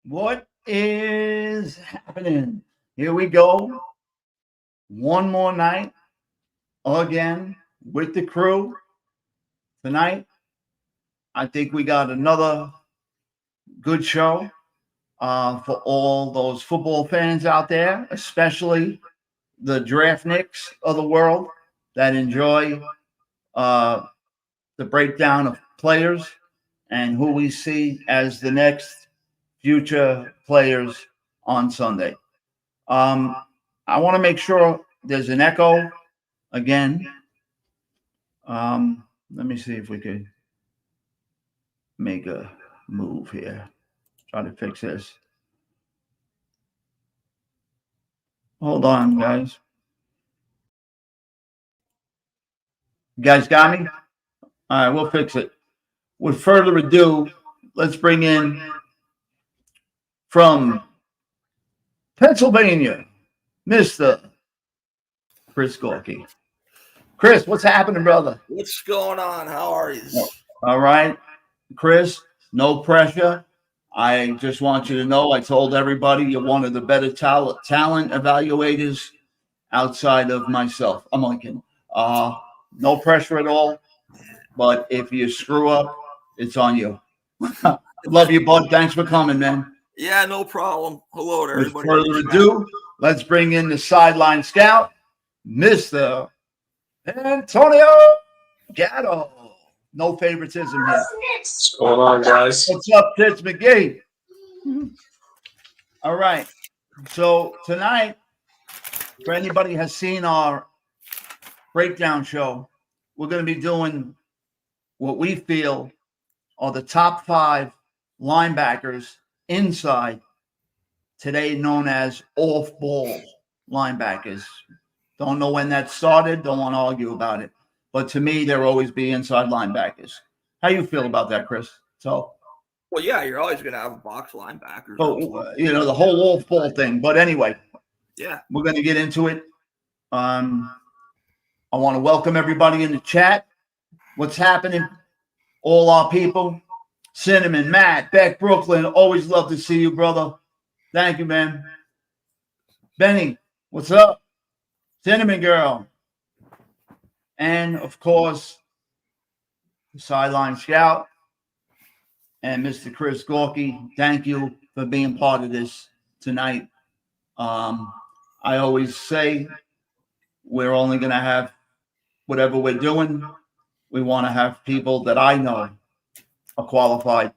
What is happening? Here we go. One more night again with the crew. Tonight, I think we got another good show for all those football fans out there, especially the DRAFTNICKS of the world that enjoy uh, the breakdown of players and who we see as the next future players on Sunday. Um, I want to make sure there's an echo again. Let me see if we could make a move here. Try to fix this. Hold on, guys. You guys got me? All right, we'll fix it. With further ado, let's bring in from Pennsylvania, Mr. Chris Gorky. Chris, what's happening, brother? What's going on? How are you? All right, Chris, no pressure. I just want you to know I told everybody you're one of the better talent evaluators outside of myself. I'm like, no pressure at all. But if you screw up, it's on you. Love you, bud. Thanks for coming, man. Yeah, no problem. Hello to With everybody. further ado, let's bring in the sideline scout, Mr. Antonio Gatto. No favoritism here. What's going on, guys? What's up, Tits McGee? All right. So tonight, for anybody has seen our breakdown show, we're going to be doing what we feel are the top 5 linebackers inside, today known as off-ball linebackers. Don't know when that started. Don't want to argue about it. But to me, there always be inside linebackers. How you feel about that, Chris? So, well, yeah, you're always going to have box linebackers. The whole off-ball thing. But anyway, yeah, we're going to get into it. I want to welcome everybody in the chat. What's happening? All our people. Cinnamon, Matt, Beck, Brooklyn. Always love to see you, brother. Thank you, man. Benny, what's up? Cinnamon Girl. And, of course, the Sideline Scout and Mr. Chris Gorky. Thank you for being part of this tonight. I always say we're only going to have whatever we're doing. We want to have people that I know are qualified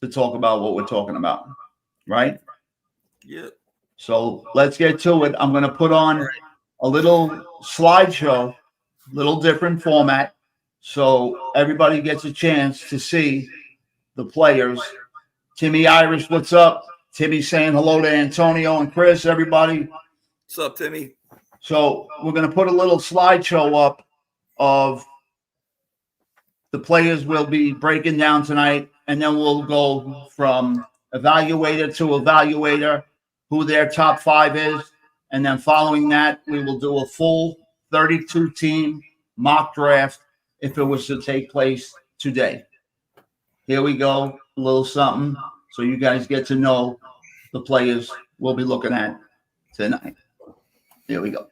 to talk about what we're talking about, right? Yeah. So let's get to it. I'm going to put on a little slideshow, little different format, so everybody gets a chance to see the players. Timmy Irish, what's up? Timmy saying hello to Antonio and Chris, everybody. What's up, Timmy? So we're going to put a little slideshow up of the players we'll be breaking down tonight, and then we'll go from evaluator to evaluator, who their top 5 is. And then following that, we will do a full 32-team mock draft if it was to take place today. Here we go, a little something so you guys get to know the players we'll be looking at tonight. Here we go.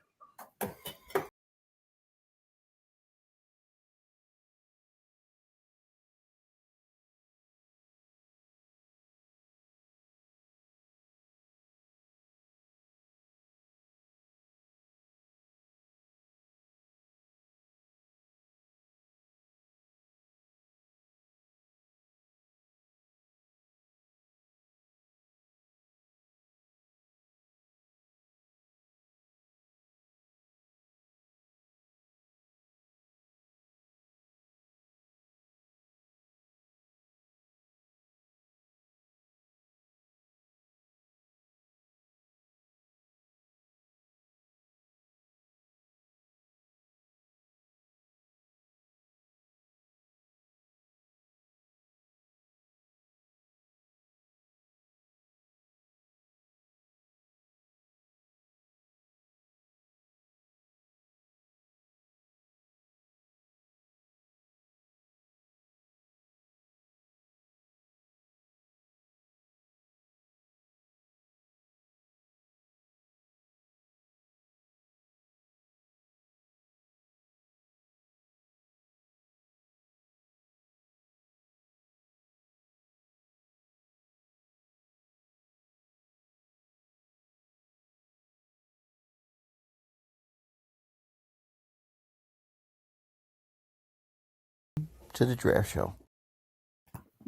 to the draft show.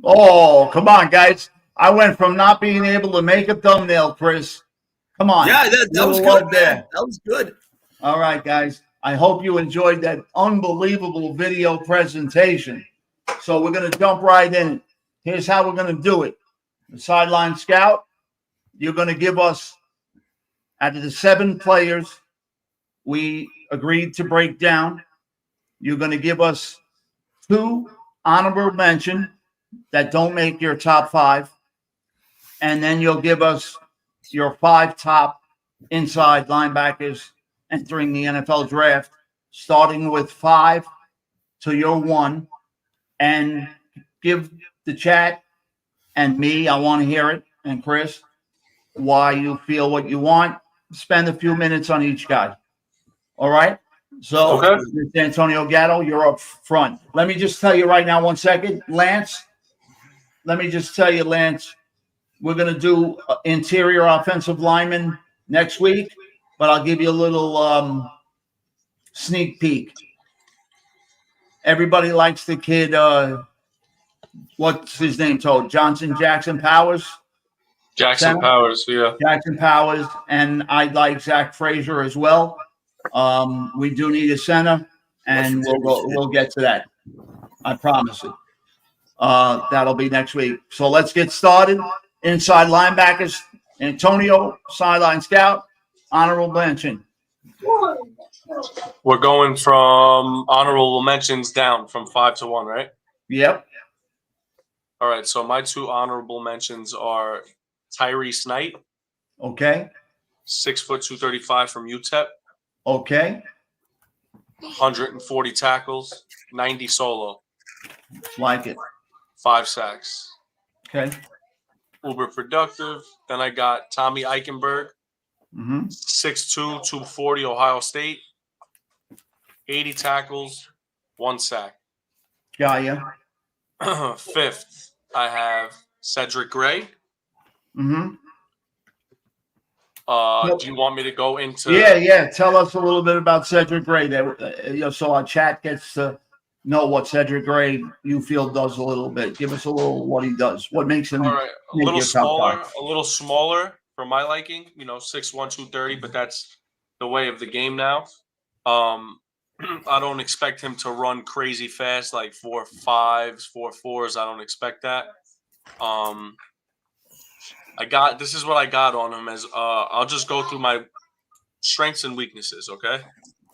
Oh, come on, guys. I went from not being able to make a thumbnail, Chris. Come on. Yeah, that was Little good, love man. there. That was good. All right, guys. I hope you enjoyed that unbelievable video presentation. So we're going to jump right in. Here's how we're going to do it. The sideline scout, you're going to give us, out of the 7 players we agreed to break down, you're going to give us 2 honorable mention that don't make your top 5. And then you'll give us your 5 top inside linebackers entering the NFL draft, starting with 5 to your 1. And give the chat and me, I want to hear it, and Chris, why you feel what you want. Spend a few minutes on each guy. All right? So, Okay. Mr. Antonio Gatto, you're up front. Let me just tell you right now, 1 second. Lance, let me just tell you, Lance, we're going to do interior offensive lineman next week, but I'll give you a little sneak peek. Everybody likes the kid, what's his name, Toad? Jackson Powers? Jackson Center? Powers, yeah. Jackson Powers, and I like Zach Frazier as well. We do need a center, and we'll get to that. I promise it. That'll be next week. So let's get started. Inside linebackers, Antonio, sideline scout, honorable mention. We're going from honorable mentions down from 5 to 1, right? Yep. All right, so my 2 honorable mentions are Tyrese Knight, Okay. 6 foot 235 from UTEP, Okay. 140 tackles, 90 solo, Like it. 5 sacks. Okay. Uber productive. Then I got Tommy Eichenberg, Mm-hmm. 6'2", 240, Ohio State, 80 tackles, 1 sack. Got ya. 5th, I have Cedric Gray. Mm-hmm. Do you want me to go into? Yeah. Tell us a little bit about Cedric Gray, so our chat gets to know what Cedric Gray you feel does a little bit. Give us a little what he does. What makes him All right, a make little your top smaller, 5. a little smaller for my liking. 6'1", 230, but that's the way of the game now. I don't expect him to run crazy fast, like 4.5s, 4.4s. I don't expect that. This is what I got on him as. I'll just go through my strengths and weaknesses. Okay.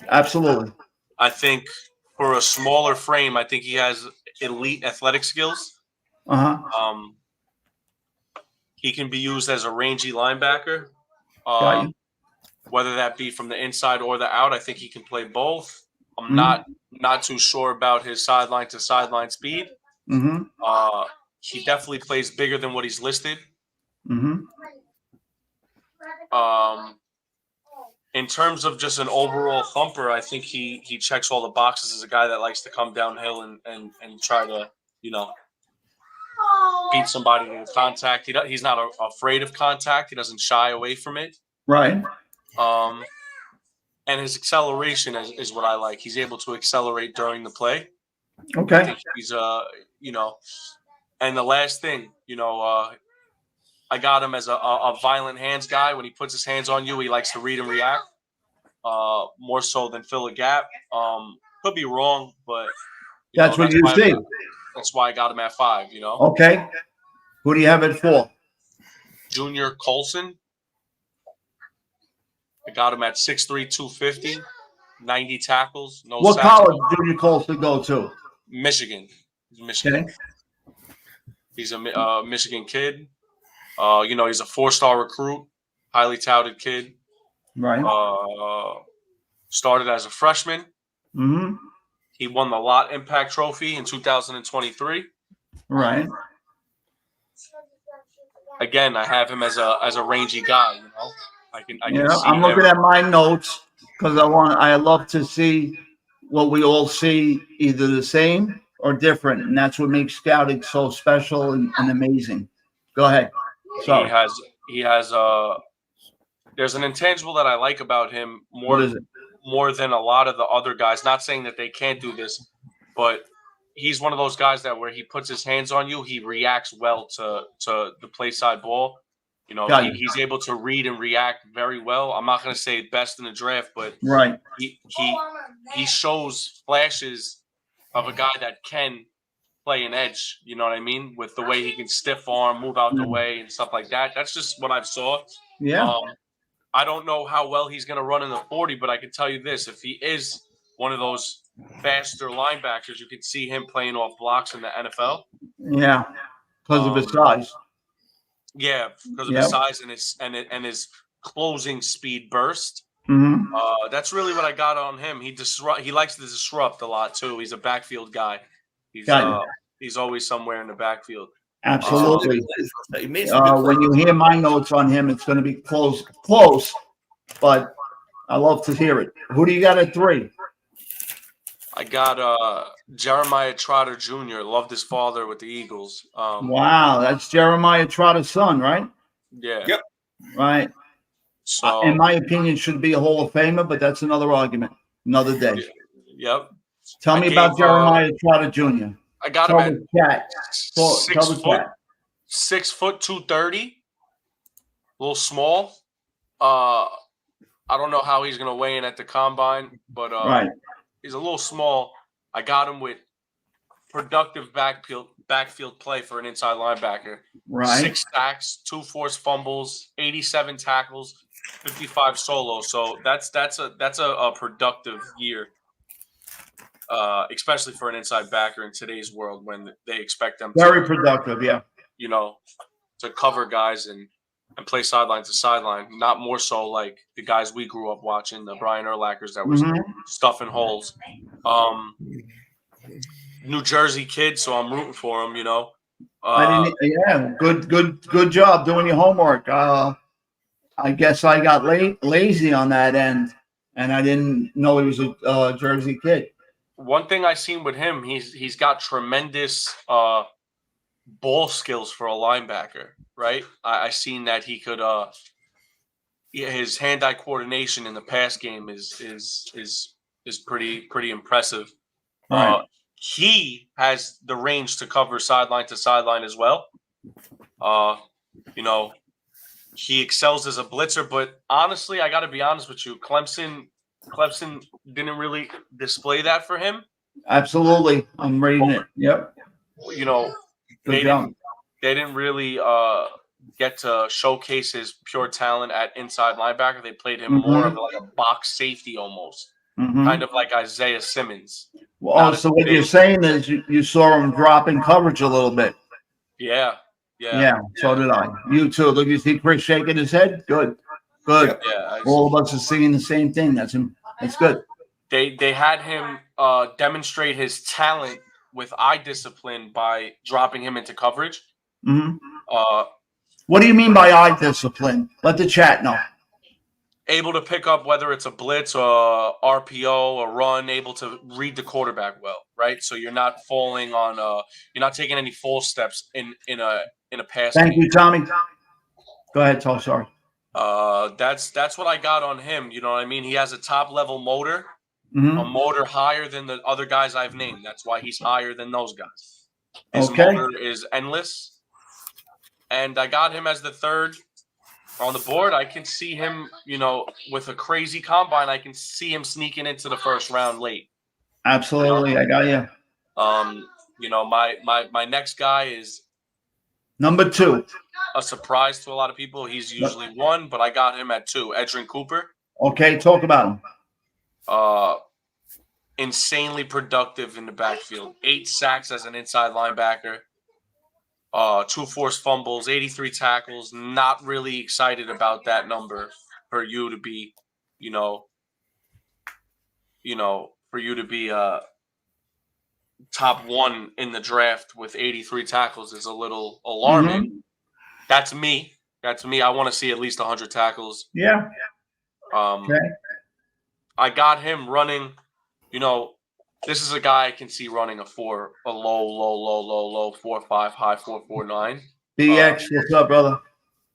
Absolutely. I think for a smaller frame, I think he has elite athletic skills. Uh-huh. He can be used as a rangy linebacker. Got you. Whether that be from the inside or the out, I think he can play both. I'm Mm-hmm. not too sure about his sideline to sideline speed. Mm-hmm. He definitely plays bigger than what he's listed. Mm-hmm. In terms of just an overall thumper, I think he checks all the boxes as a guy that likes to come downhill and try to beat somebody in contact. He's not afraid of contact. He doesn't shy away from it. Right. And his acceleration is what I like. He's able to accelerate during the play. I Okay. think he's and the last thing, I got him as a violent hands guy. When he puts his hands on you, he likes to read and react more so than fill a gap. Could be wrong, but That's what you see. That's why I got him at 5. Okay. Who do you have it for? Junior Colson. I got him at 6'3", 250, 90 tackles. No. What sacks. college Junior Colson go to? Michigan. He's Michigan. Okay. He's a Michigan kid. He's a 4-star recruit, highly touted kid. Right. Started as a freshman. Mm-hmm. He won the Lot Impact Trophy in 2023. Right. Again, I have him as a rangy guy. I can see I'm looking him. at my notes because I love to see what we all see, either the same or different, and that's what makes scouting so special and amazing. Go ahead. Sorry. He has there's an intangible that I like about him more than a lot of the other guys. Not saying that they can't do this, but he's one of those guys that where he puts his hands on you, he reacts well to the play side ball. You know, he's able to read and react very well. I'm not going to say best in the draft, but Right. he shows flashes of a guy that can play an edge. You know what I mean? With the way he can stiff arm, move out the way, and stuff like that. That's just what I've saw. Yeah. I don't know how well he's going to run in the 40, but I can tell you this: if he is one of those faster linebackers, you can see him playing off blocks in the NFL. Yeah, because of his size. Yeah, because of his size and his closing speed burst. Mm-hmm. That's really what I got on him. He likes to disrupt a lot too. He's a backfield guy. He's always somewhere in the backfield. Absolutely. When you hear my notes on him, it's going to be close, but I love to hear it. Who do you got at 3? I got Jeremiah Trotter Jr. Loved his father with the Eagles. Wow, that's Jeremiah Trotter's son, right? Yeah. Yep. Right. So, in my opinion, should be a Hall of Famer, but that's another argument, another day. Yep. Tell me about Jeremiah Trotter Jr. I got him at 6 foot 230. A little small. I don't know how he's gonna weigh in at the combine, but right. He's a little small. I got him with productive backfield play for an inside linebacker. Right. 6 sacks, 2 forced fumbles, 87 tackles, 55 solos. So that's a productive year, especially for an inside backer in today's world when they expect them very productive. Yeah. You know, to cover guys and play sideline to sideline, not more so like the guys we grew up watching, the Brian Urlachers that was stuffing holes. New Jersey kid, so I'm rooting for him, you know. Good job doing your homework. I guess I got lazy on that end, and I didn't know he was a Jersey kid. One thing I seen with him, he's got tremendous ball skills for a linebacker, right? I seen that he could his hand-eye coordination in the pass game is pretty impressive. Right. He has the range to cover sideline to sideline as well. You know, he excels as a blitzer, but honestly, I got to be honest with you, Clemson didn't really display that for him. Absolutely, I'm reading it. Yep. You know, they didn't really get to showcase his pure talent at inside linebacker. They played him more of like a box safety almost, kind of like Isaiah Simmons. Well, so what you're saying is you saw him drop in coverage a little bit. Yeah. So did I. You too. Look, you see Chris shaking his head. Good. Yeah. All of us are seeing the same thing. That's good. They had him demonstrate his talent with eye discipline by dropping him into coverage. What do you mean by eye discipline? Let the chat know. Able to pick up whether it's a blitz or RPO or run, able to read the quarterback well, right? So you're not falling on you're not taking any false steps in a pass. Thank you, Tommy. Go ahead, Tom. Sorry. That's what I got on him. You know what I mean? He has a top level motor, a motor higher than the other guys I've named. That's why he's higher than those guys. His motor is endless, and I got him as the 3rd on the board. I can see him, you know, with a crazy combine. I can see him sneaking into the 1st round late. Absolutely, I got you. You know, my next guy is number 2. A surprise to a lot of people. He's usually 1, but I got him at 2. Edrin Cooper. Okay, talk about him. Insanely productive in the backfield. 8 sacks as an inside linebacker. 2 forced fumbles, 83 tackles. Not really excited about that number for you to be, for you to be top 1 in the draft with 83 tackles is a little alarming. That's me. I want to see at least 100 tackles. Yeah. I got him running. You know, this is a guy I can see running a low 4.5, high 4.49. BX, what's up, brother?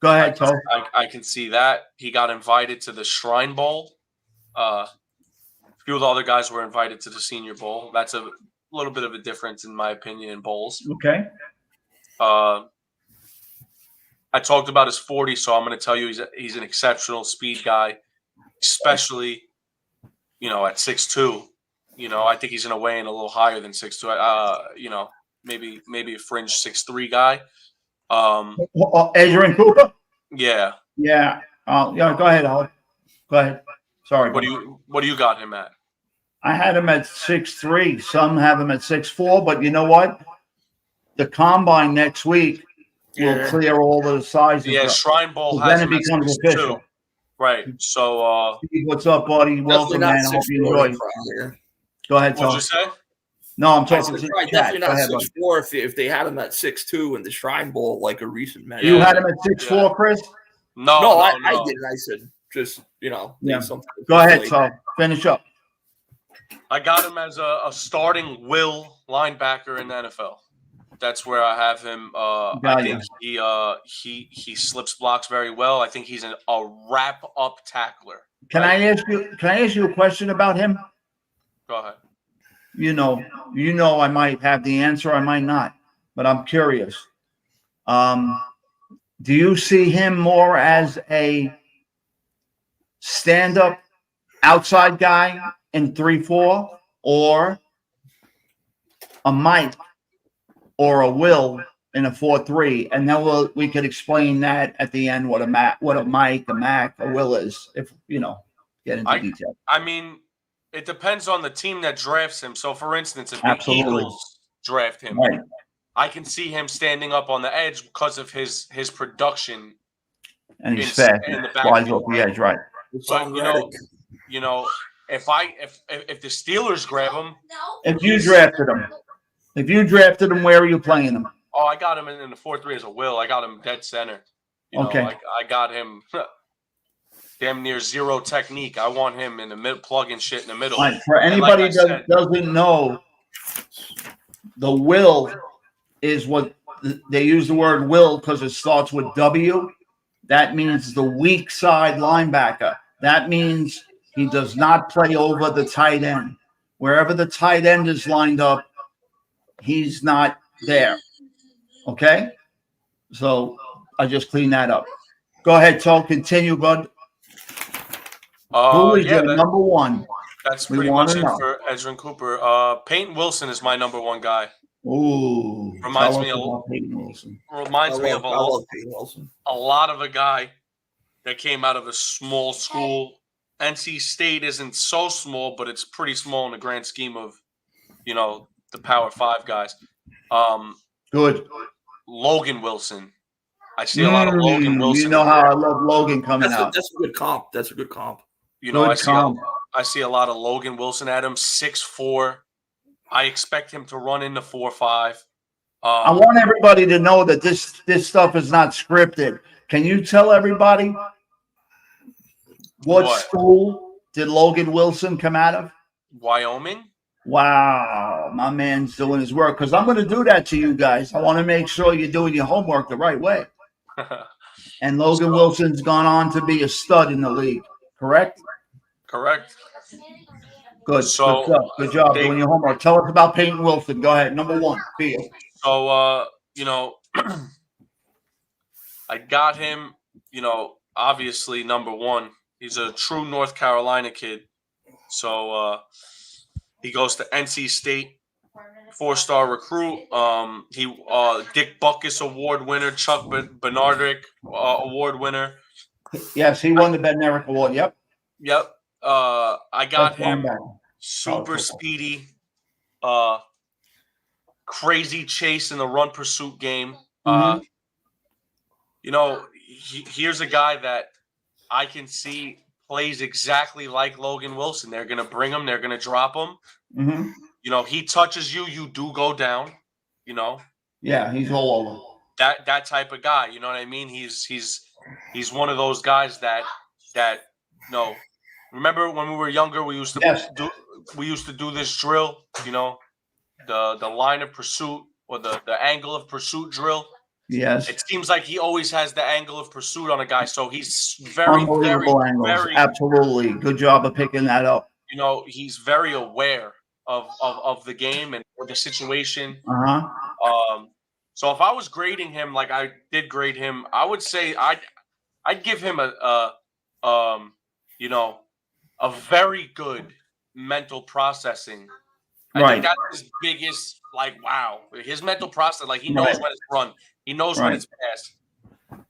Go ahead, Tom. I can see that. He got invited to the Shrine Bowl. A few of the other guys were invited to the Senior Bowl. That's a little bit of a difference in my opinion in bowls. Okay. I talked about his 40, so I'm going to tell you he's an exceptional speed guy, especially, you know, at 6'2". You know, I think he's going to weigh in a little higher than 6'2". You know, maybe a fringe 6'3" guy. Adrian Cooper. Yeah. Yeah. Yeah. Go ahead, Howard. Go ahead. Sorry. What do you got him at? I had him at 6'3". Some have him at 6'4", but you know what? The combine next week will clear all of the sizes. Yeah, up. Shrine Bowl So has then him it at becomes 6'2". official. Right. So Steve, what's up, buddy? Welcome, man. I hope you enjoy. Go ahead, what'd Tom. you say? No, I'm I talking said, to probably chat. definitely Go not ahead, buddy. 6'4" if they had him at 6'2" in the Shrine Bowl like a recent match. You had him at 6'4", Chris? No, I didn't. I said just, you know, Yeah. something. Go ahead, Tom. Finish up. I got him as a starting will linebacker in the NFL. That's where I have him. I think he slips blocks very well. I think he's a wrap up tackler. Can I ask you a question about him? Go ahead. You know, I might have the answer, I might not, but I'm curious. Do you see him more as a stand-up outside guy in 3-4, or a Mike or a Will in a 4-3? And then we could explain that at the end what a Mike, a Mac, a Will is, if you know, get into detail. I mean, it depends on the team that drafts him. So, for instance, if the Absolutely. Eagles draft him, Right. I can see him standing up on the edge because of his production. And he's fast, in the flies off the edge, right? But you know, if the Steelers grab him, If you drafted him, where are you playing him? oh, I got him in the 4-3 as a will. I got him dead center. You know, Okay. I got him damn near zero technique. I want him in the middle, plugging shit in the middle. Right. For anybody that doesn't know, the will is what they use the word will because it starts with W. That means the weak side linebacker. That means he does not play over the tight end. Wherever the tight end is lined up, he's not there. Okay? So I just cleaned that up. Go ahead, Tom. Continue, bud. Who is your number one? That's pretty much it for Edgerrin Cooper. Peyton Wilson is my number one guy. Ooh. Reminds me of a lot of a guy that came out of a small school. NC State isn't so small, but it's pretty small in the grand scheme of, you know, the Power 5 guys. Good. Logan Wilson. I see a lot of Logan Wilson. You know how I love Logan coming out. That's a good comp. That's a good comp. You know, I see a lot of Logan Wilson at him, 6'4". I expect him to run into 4.5. I want everybody to know that this stuff is not scripted. Can you tell everybody what school did Logan Wilson come out of? Wyoming. Wow, my man's doing his work, because I'm going to do that to you guys. I want to make sure you're doing your homework the right way. And Logan Wilson's gone on to be a stud in the league, correct? Correct. Good. So, good job doing your homework. Tell us about Peyton Wilson. Go ahead. Number one. Feel. So, you know, I got him, you know, obviously number one. He's a true North Carolina kid. So, he goes to NC State, 4-star recruit. He Dick Butkus Award winner, Chuck Bernardrick Award winner. Yes, he won the Bednarik Award. Yep. Yep. I got him super speedy, crazy chase in the run pursuit game. You know, here's a guy that I can see plays exactly like Logan Wilson. They're going to bring him. They're going to drop him. You know, he touches you, you do go down, you know. Yeah, he's all over. That type of guy, you know what I mean? He's one of those guys that you know, remember when we were younger, we used to do this drill, you know, the line of pursuit or the angle of pursuit drill. Yes. It seems like he always has the angle of pursuit on a guy, so he's very absolutely good job of picking that up. You know, he's very aware of the game, and with the situation. Uh-huh. So if I was grading him like I did grade him, I would say I'd give him you know, a very good mental processing. I think Right. that's his biggest, like, wow. His mental process, like, he knows Right. when it's run. He knows when Right. it's passed.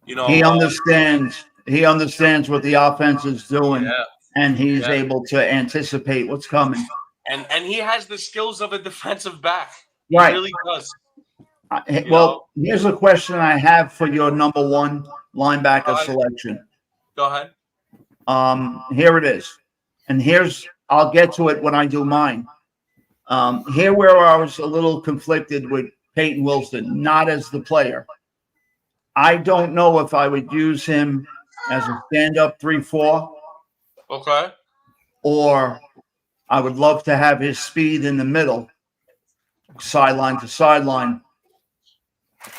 You He know, understands. He understands what the offense is doing, yeah, and he's yeah. able to anticipate what's coming. And he has the skills of a defensive back. He Right. really does. Well, here's a question I have for your number one linebacker Go ahead. selection. Go ahead. Here it is, and I'll get to it when I do mine. Here where I was a little conflicted with Peyton Wilson, not as the player. I don't know if I would use him as a stand-up 3-4, Okay. or I would love to have his speed in the middle, sideline to sideline.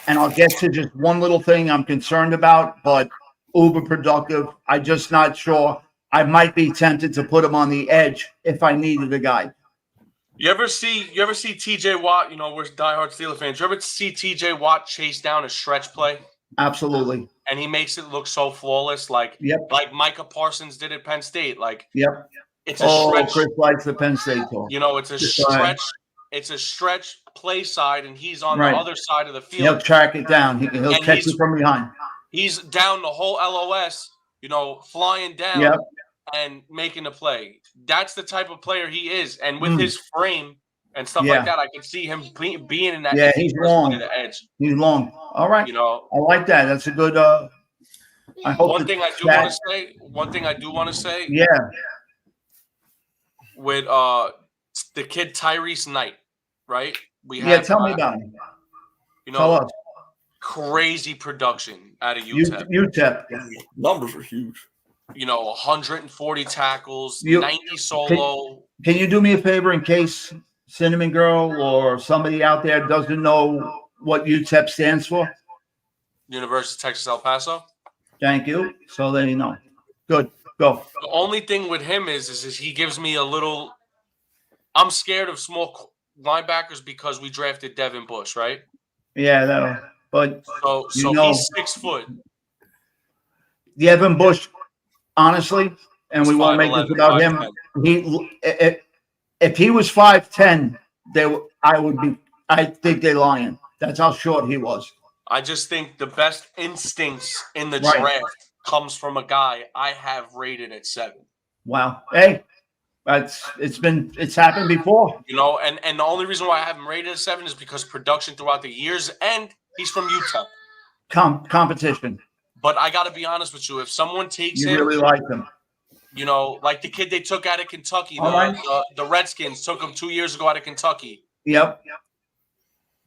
And I'll get to just one little thing I'm concerned about, but uber productive. I'm just not sure. I might be tempted to put him on the edge if I needed a guy. You ever see TJ Watt? You know, we're diehard Steelers fans. You ever see TJ Watt chase down a stretch play? Absolutely. And he makes it look so flawless, like Micah Parsons did at Penn State. Like, it's a stretch. Chris likes the Penn State talk. You know, it's a stretch. It's a stretch play side, and he's on the other side of the field. He'll track it down. He'll catch it from behind. He's down the whole LOS, you know, flying down and making a play. That's the type of player he is. And with his frame and stuff like that, I can see him being in that. Yeah, he's long. The edge. He's long. All right. You know, I like that. That's a good. I hope one thing I do want to say. Yeah. With the kid Tyrese Knight, right? Tell me about him. You know, crazy production out of UTEP. UTEP. Numbers are huge. You know, 140 tackles, 90 solo. Can you do me a favor in case Cinnamon Girl or somebody out there doesn't know what UTEP stands for? University of Texas El Paso. Thank you. So they know. Good. Go. The only thing with him is he gives me a little. I'm scared of small linebackers because we drafted Devin Bush, right? Yeah, but so he's 6 foot. Devin Bush, honestly, and we won't make this about him. 5'10". If he was 5'10", I think they're lying. That's how short he was. I just think the best instincts in the draft comes from a guy I have rated at 7. Wow. Hey, it's happened before. You know, and the only reason why I have him rated at 7 is because production throughout the years, and he's from Utah. Competition. But I got to be honest with you. If someone takes him, you really like him. You know, like the kid they took out of Kentucky. The Redskins took him 2 years ago out of Kentucky. Yep.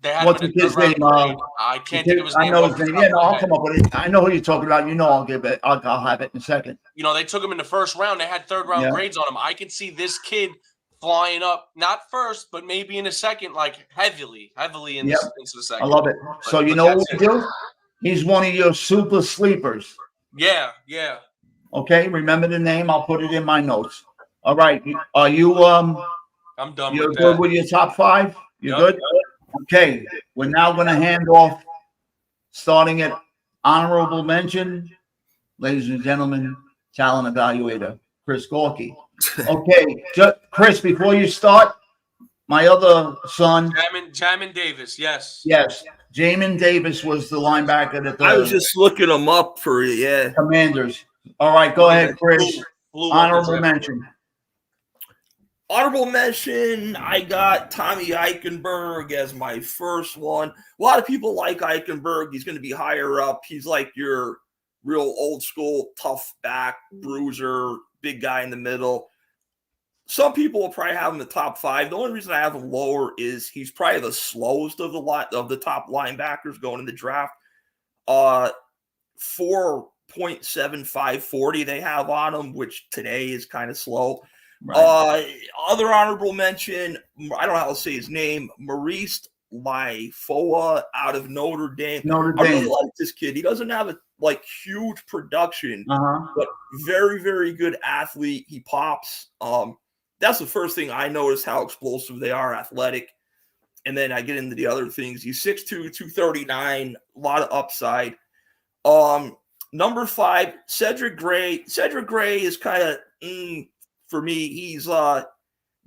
They had What's the kid's name? I can't think of his name. I know his name. Yeah, no, I'll come up with it. I know who you're talking about. You know, I'll give it. I'll have it in a second. You know, they took him in the first round. They had third-round grades on him. I can see this kid flying up, not first, but maybe in a second, like heavily into the second. I love it. So you know what we do? He's one of your super sleepers. Yeah. Okay, remember the name. I'll put it in my notes. All right. Are you I'm done. You're with good that. with your top 5? You're good? Okay. We're now going to hand off, starting at honorable mention, ladies and gentlemen, talent evaluator, Chris GORKI. Okay, Chris, before you start, my other son. Jamin Davis, yes. Yes. Jamin Davis was the linebacker that I was just looking him up for you, Commanders. All right, go ahead, Chris. Honorable mention. Honorable mention, I got Tommy Eichenberg as my first one. A lot of people like Eichenberg. He's going to be higher up. He's like your real old school, tough back, bruiser, big guy in the middle. Some people will probably have him in the top 5. The only reason I have him lower is he's probably the slowest of the top linebackers going in the draft. 4.75 40 they have on him, which today is kind of slow. Right. Other honorable mention, I don't know how to say his name, Maurice Laifoa out of Notre Dame. I really like this kid. He doesn't have a huge production, but very, very good athlete. He pops. That's the first thing I noticed, how explosive they are, athletic. and then I get into the other things. He's 6'2", 239, a lot of upside. Number 5, Cedric Gray. Cedric Gray is kind of for me. He's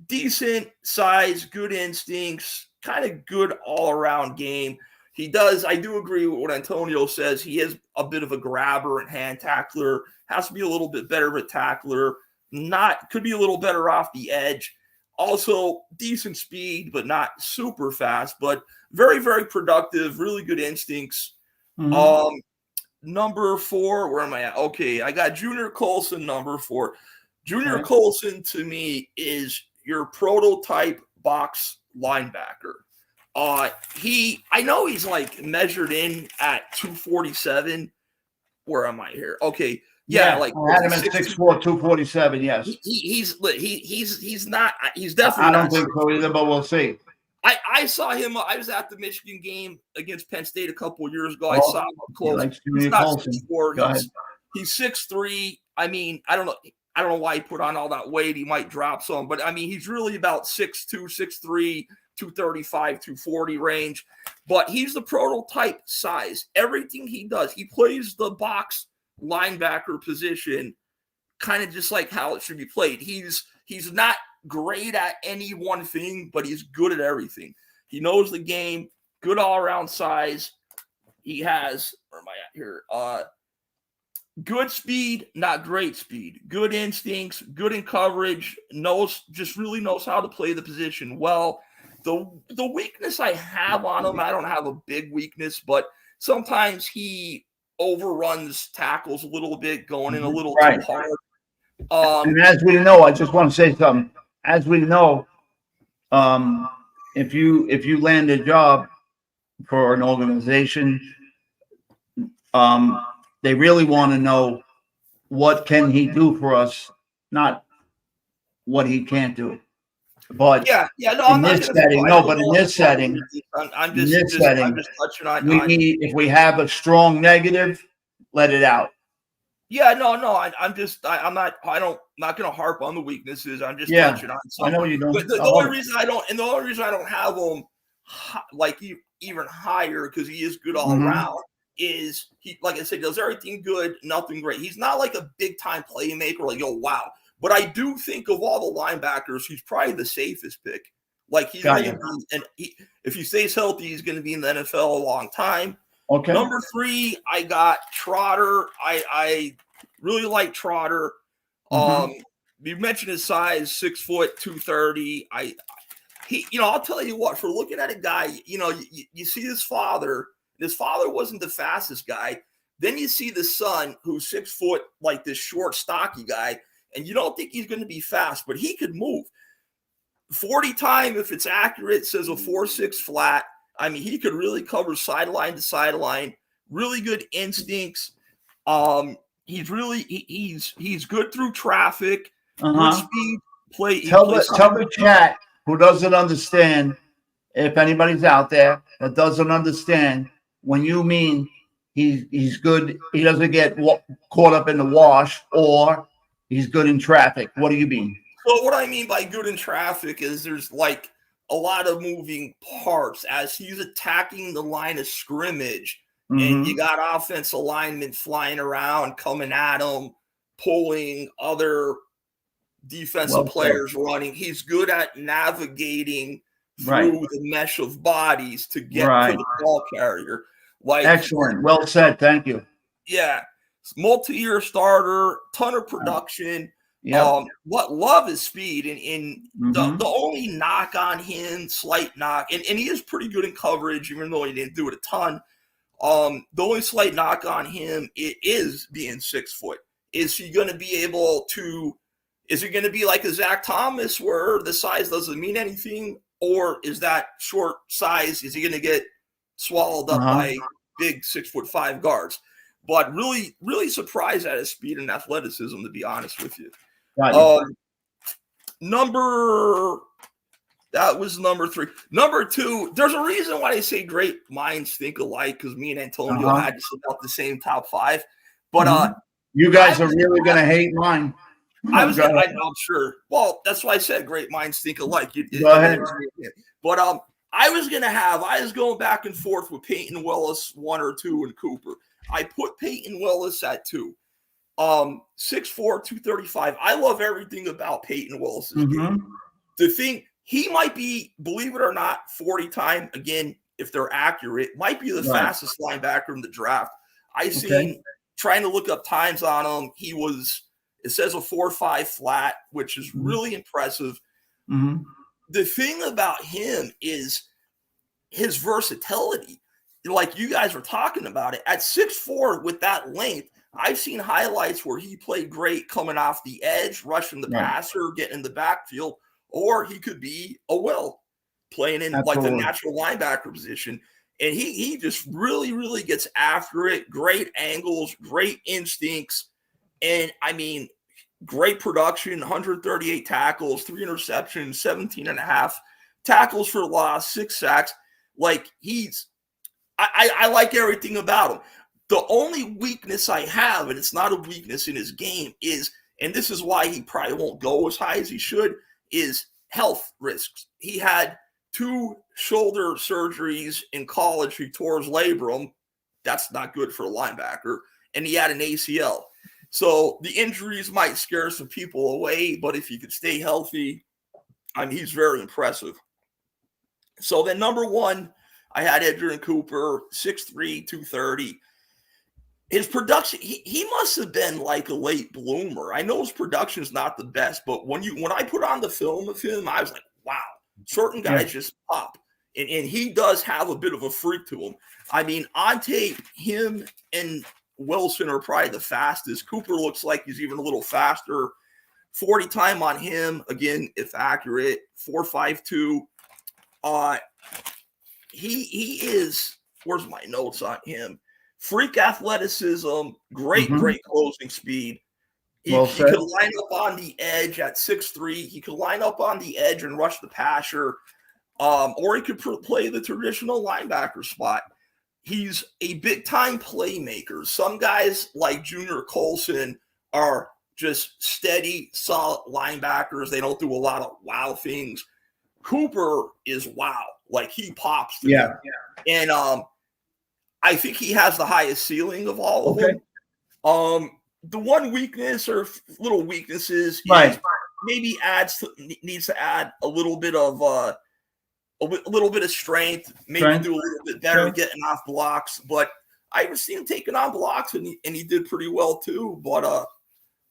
decent size, good instincts, kind of good all-around game. I do agree with what Antonio says. He is a bit of a grabber and hand tackler. Has to be a little bit better of a tackler. Could be a little better off the edge. Also, decent speed, but not super fast. But very, very productive. Really good instincts. Mhm. Number 4, where am I at? Okay, I got Junior Colson, number 4. Junior Colson, to me, is your prototype box linebacker. I know he's like measured in at 247. Where am I here? Okay, yeah, like I had him at 6'4", 247. Yes, he's not. He's definitely. I don't not think so either, but we'll see. I saw him. I was at the Michigan game against Penn State a couple of years ago. I saw him up close. He's not 6'4". He's 6'3". I mean, I don't know why he put on all that weight. He might drop some, but I mean, he's really about 6'2", 6'3", 235, 240 range. But he's the prototype size. Everything he does, he plays the box linebacker position kind of just like how it should be played. He's not great at any one thing, but he's good at everything. He knows the game, good all-around size. He has, where am I at here? Good speed, not great speed. Good instincts, good in coverage, really knows how to play the position well. The weakness I have on him, I don't have a big weakness, but sometimes he overruns tackles a little bit, going in a little too hard. And as we know, I just want to say something. As we know, if you land a job for an organization, they really want to know what can he do for us, not what he can't do. But in this setting, I'm just touching on. If we have a strong negative, let it out. Yeah, no, I'm not going to harp on the weaknesses. I'm just touching on something. I know you don't. But the only reason I don't have him like even higher, because he is good all around, is he, like I said, does everything good, nothing great. He's not like a big time playmaker, like, yo, wow. But I do think of all the linebackers, he's probably the safest pick. Like he's if he stays healthy, he's going to be in the NFL a long time. Okay. Number 3, I got Trotter. I really like Trotter. You mentioned his size, 6 foot, 230. I'll tell you what, for looking at a guy, you see his father. His father wasn't the fastest guy. Then you see the son, who's 6 foot, like this short, stocky guy, and you don't think he's going to be fast, but he could move. 40 time, if it's accurate, says a 4.6 flat. I mean, he could really cover sideline to sideline. Really good instincts. He's good through traffic. Good speed. Tell the chat who doesn't understand, if anybody's out there that doesn't understand, when you mean he's good, he doesn't get caught up in the wash, or he's good in traffic. What do you mean? So what I mean by good in traffic is there's like a lot of moving parts as he's attacking the line of scrimmage, and you got offensive linemen flying around, coming at him, pulling other defensive players running. He's good at navigating through the mesh of bodies to get to the ball carrier. Like, excellent. Well said. Thank you. Yeah. Multi-year starter, ton of production. Love his speed, and the only knock on him, slight knock, and he is pretty good in coverage, even though he didn't do it a ton. The only slight knock on him is being 6 foot. Is he going to be able to? Is it going to be like a Zach Thomas, where the size doesn't mean anything, or is that short size? Is he going to get swallowed up by big 6'5" guards? But really, really surprised at his speed and athleticism, to be honest with you. That was number 3. Number 2, there's a reason why they say great minds think alike, because me and Antonio had just about the same top 5. But you guys are really going to hate mine. I'm sure. Well, that's why I said great minds think alike. Go ahead. But I was going back and forth with Peyton Willis 1 or 2 and Cooper. I put Peyton Willis at 2. 6'4", 235. I love everything about Peyton Willis's game. The thing, he might be, believe it or not, 40 time, again, if they're accurate, might be the fastest linebacker in the draft. I seen, trying to look up times on him, he was, it says a 4.5 flat, which is really impressive. The thing about him is his versatility. Like you guys were talking about it, at 6'4" with that length, I've seen highlights where he played great coming off the edge, rushing the passer, getting in the backfield, or he could be a will playing in like the natural linebacker position. And he just really, really gets after it. Great angles, great instincts. And I mean, great production, 138 tackles, 3 interceptions, 17.5 tackles for loss, 6 sacks. Like I like everything about him. The only weakness I have, and it's not a weakness in his game, is, and this is why he probably won't go as high as he should, is health risks. He had 2 shoulder surgeries in college. He tore his labrum. That's not good for a linebacker. And he had an ACL. So the injuries might scare some people away, but if he could stay healthy, I mean, he's very impressive. So then number 1, I had Edgerrin Cooper, 6'3", 230. His production, he must have been like a late bloomer. I know his production's not the best, but when I put on the film of him, I was like, wow, certain guys just pop. And he does have a bit of a freak to him. I mean, on tape, him and Wilson are probably the fastest. Cooper looks like he's even a little faster. 40 time on him, again, if accurate, 4.52. He is, where's my notes on him? Freak athleticism, great closing speed. He could line up on the edge at 6'3". He could line up on the edge and rush the passer, or he could play the traditional linebacker spot. He's a big-time playmaker. Some guys like Junior Colson are just steady, solid linebackers. They don't do a lot of wow things. Cooper is wow. Like, he pops. Yeah. And I think he has the highest ceiling of all of them. The one weakness or little weaknesses is maybe needs to add a little bit of strength, maybe do a little bit better getting off blocks. But I was seeing him taking on blocks, and he did pretty well too. But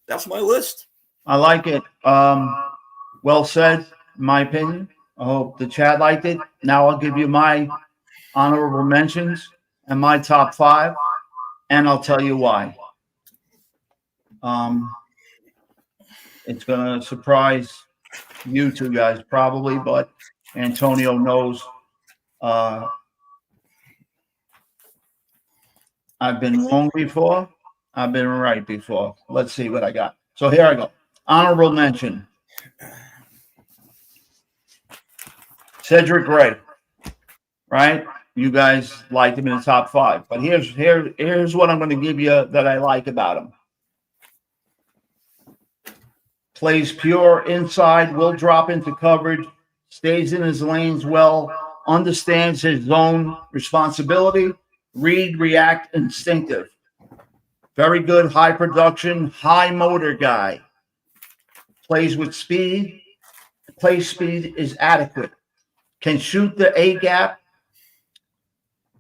that's my list. I like it. Well said, in my opinion. I hope the chat liked it. Now I'll give you my honorable mentions and my top 5, and I'll tell you why. It's going to surprise you two guys probably, but Antonio knows I've been wrong before. I've been right before. Let's see what I got. So here I go. Honorable mention. Cedric Gray, right? You guys liked him in the top 5, but here's what I'm going to give you that I like about him. Plays pure inside, will drop into coverage, stays in his lanes well, understands his zone responsibility, read, react, instinctive. Very good, high production, high motor guy. Plays with speed. Play speed is adequate. Can shoot the A gap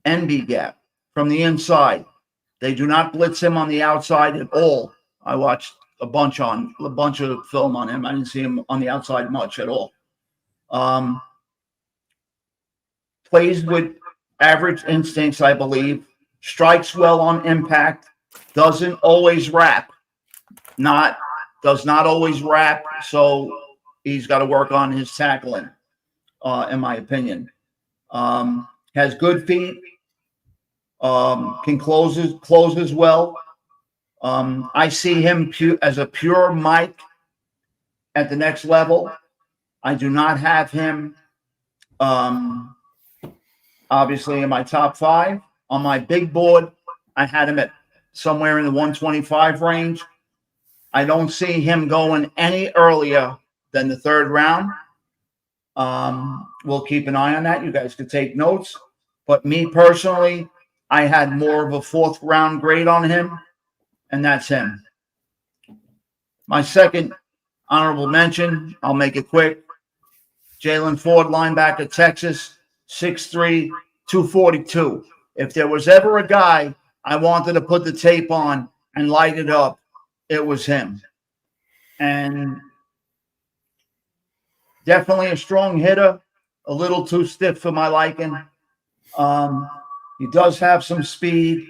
and B gap from the inside. They do not blitz him on the outside at all. I watched a bunch of film on him. I didn't see him on the outside much at all. Plays with average instincts, I believe. Strikes well on impact. Doesn't always wrap. Does not always wrap. So he's got to work on his tackling, in my opinion. Has good feet. Can closes well. I see him as a pure Mike at the next level. I do not have him, obviously, in my top 5. On my big board, I had him at somewhere in the 125 range. I don't see him going any earlier than the 3rd round. We'll keep an eye on that. You guys could take notes. But me personally, I had more of a 4th round grade on him, and that's him. My second honorable mention, I'll make it quick. Jalen Ford, linebacker, Texas, 6'3", 242. If there was ever a guy I wanted to put the tape on and light it up, it was him. And definitely a strong hitter, a little too stiff for my liking. He does have some speed.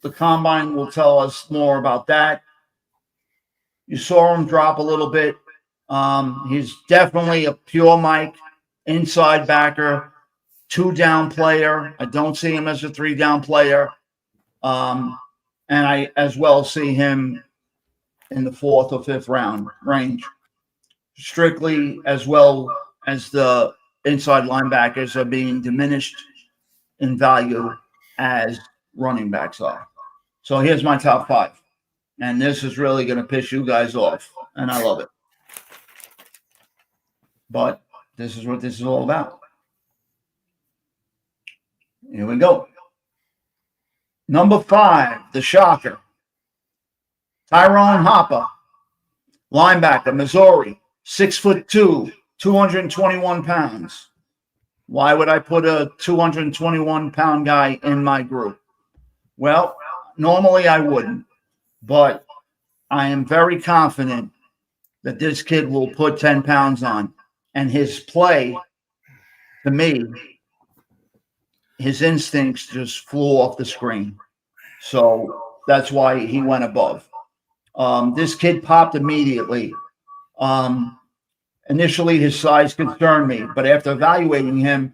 The combine will tell us more about that. You saw him drop a little bit. He's definitely a pure Mike, inside backer, 2-down player. I don't see him as a 3-down player. And I as well see him in the 4th or 5th round range. Strictly, as well as the inside linebackers are being diminished in value as running backs are. So here's my top 5. And this is really going to piss you guys off. And I love it. But this is what this is all about. Here we go. Number 5, the shocker. Tyrone Hopper, linebacker, Missouri, 6'2", 221 pounds. Why would I put a 221-pound guy in my group? Well, normally I wouldn't, but I am very confident that this kid will put 10 pounds on. And his play, to me, his instincts just flew off the screen. So that's why he went above. This kid popped immediately. Initially, his size concerned me, but after evaluating him,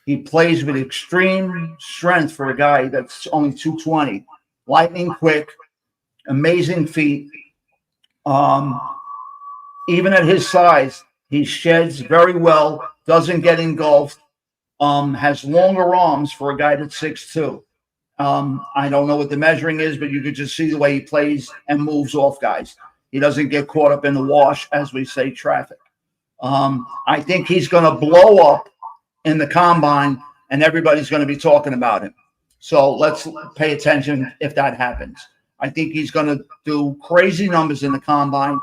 he plays with extreme strength for a guy that's only 220. Lightning quick, amazing feet. Even at his size, he sheds very well, doesn't get engulfed, has longer arms for a guy that's 6'2". I don't know what the measuring is, but you could just see the way he plays and moves off guys. He doesn't get caught up in the wash, as we say, traffic. I think he's going to blow up in the combine, and everybody's going to be talking about him. So let's pay attention if that happens. I think he's going to do crazy numbers in the combine,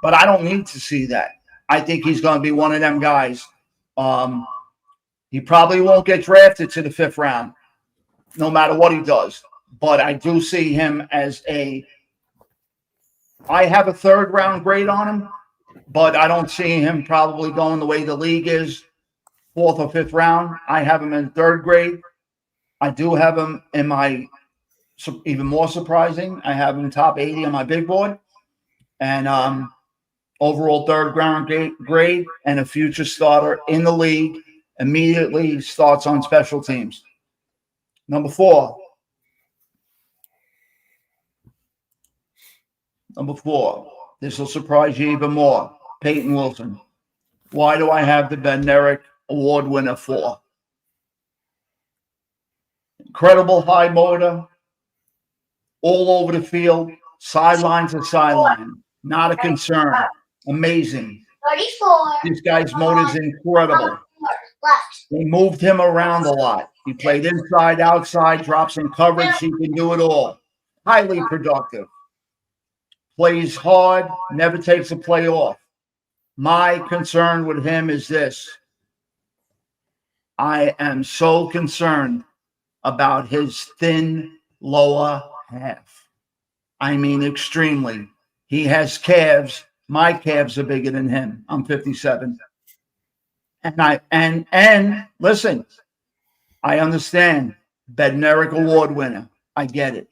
but I don't need to see that. I think he's going to be one of them guys. He probably won't get drafted to the 5th round, no matter what he does. But I do see him as I have a 3rd round grade on him, but I don't see him probably going the way the league is, 4th or 5th round. I have him in 3rd grade. I do have him in my, even more surprising, I have him top 80 on my big board. And overall 3rd round grade, and a future starter in the league, immediately starts on special teams. Number 4. This will surprise you even more. Peyton Wilson. Why do I have the Bednarik Award winner for? Incredible high motor, all over the field, sideline to sideline. Not a concern. Amazing. 34. This guy's motor is incredible. They moved him around a lot. He played inside, outside, drops in coverage. He can do it all. Highly productive. Plays hard, never takes a play off. My concern with him is this. I am so concerned about his thin lower half. I mean, extremely. He has calves. My calves are bigger than him. I'm 57. And listen, I understand. Bednarik Award winner. I get it.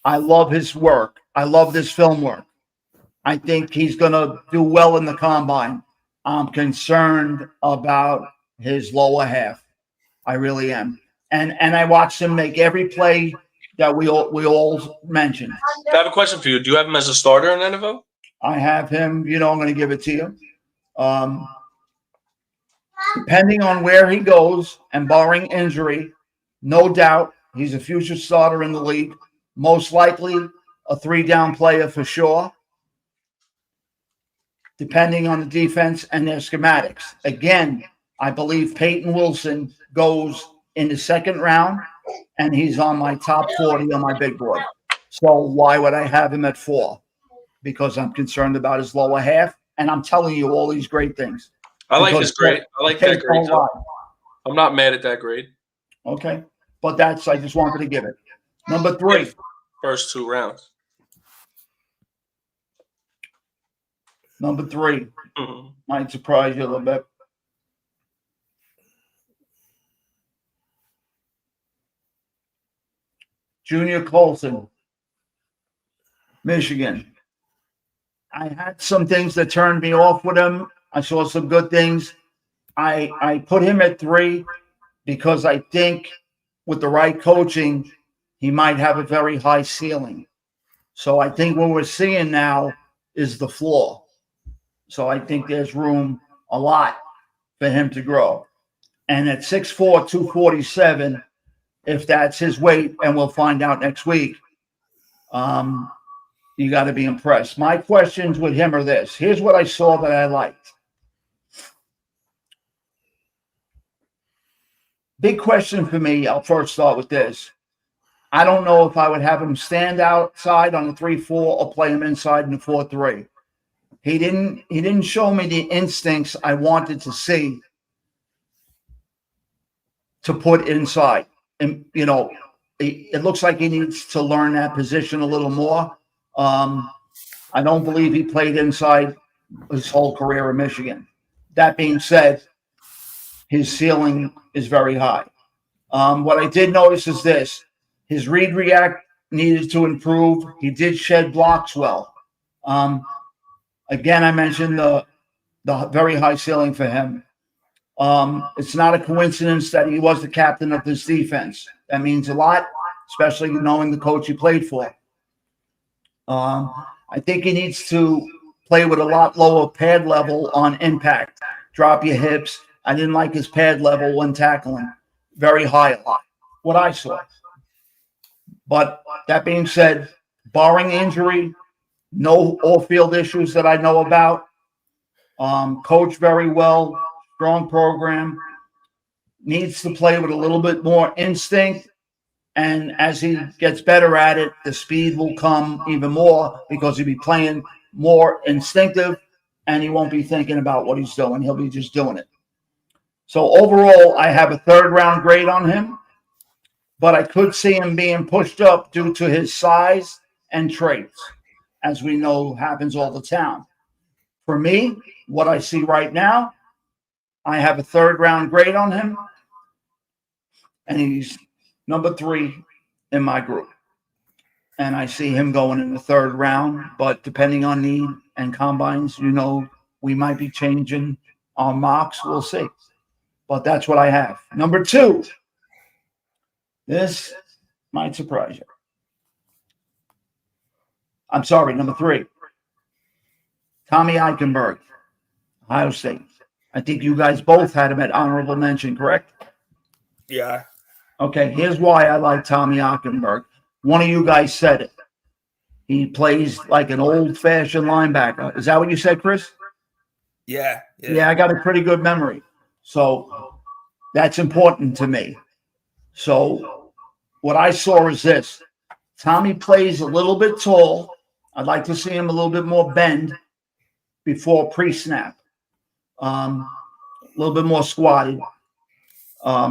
I love his work. I love this film work. I think he's going to do well in the combine. I'm concerned about his lower half. I really am. And I watched him make every play that we all mentioned. I have a question for you. Do you have him as a starter in NFL? I have him. I'm going to give it to you. Depending on where he goes and barring injury, no doubt he's a future starter in the league. Most likely a 3-down player for sure, depending on the defense and their schematics. Again, I believe Peyton Wilson goes in the second round, and he's on my top 40 on my big board. So why would I have him at 4? Because I'm concerned about his lower half, and I'm telling you all these great things. I like Because his grade. I like that grade too. I'm not mad at that grade. Okay, but I just wanted to give it. Number 3. First 2 rounds. Number 3 might surprise you a little bit. Junior Colson, Michigan. I had some things that turned me off with him. I saw some good things. I put him at 3 because I think with the right coaching, he might have a very high ceiling. So I think what we're seeing now is the floor. So I think there's room a lot for him to grow. And at 6'4", 247, if that's his weight, and we'll find out next week, you got to be impressed. My questions with him are this. Here's what I saw that I liked. Big question for me, I'll first start with this. I don't know if I would have him stand outside on the 3-4 or play him inside in the 4-3. He didn't show me the instincts I wanted to see to put inside. And, you know, it looks like he needs to learn that position a little more. I don't believe he played inside his whole career in Michigan. That being said, his ceiling is very high. What I did notice is this. His read react needed to improve. He did shed blocks well. Again, I mentioned the very high ceiling for him. It's not a coincidence that he was the captain of this defense. That means a lot, especially knowing the coach he played for. I think he needs to play with a lot lower pad level on impact. Drop your hips. I didn't like his pad level when tackling. Very high a lot. What I saw. But that being said, barring injury, no off-field issues that I know about. Coach very well, strong program. Needs to play with a little bit more instinct. And as he gets better at it, the speed will come even more because he'll be playing more instinctive and he won't be thinking about what he's doing. He'll be just doing it. So overall, I have a 3rd round grade on him, but I could see him being pushed up due to his size and traits, as we know happens all the time. For me, what I see right now, I have a 3rd round grade on him, and he's number 3 in my group. And I see him going in the 3rd round, but depending on need and combines, you know, we might be changing our mocks. We'll see. But that's what I have. Number 2, this might surprise you. I'm sorry, number 3, Tommy Eichenberg, Ohio State. I think you guys both had him at honorable mention, correct? Yeah. Okay, here's why I like Tommy Eichenberg. One of you guys said it. He plays like an old-fashioned linebacker. Is that what you said, Chris? Yeah. Yeah, I got a pretty good memory. So that's important to me. So what I saw is this. Tommy plays a little bit tall. I'd like to see him a little bit more bend before pre-snap. A little bit more squatted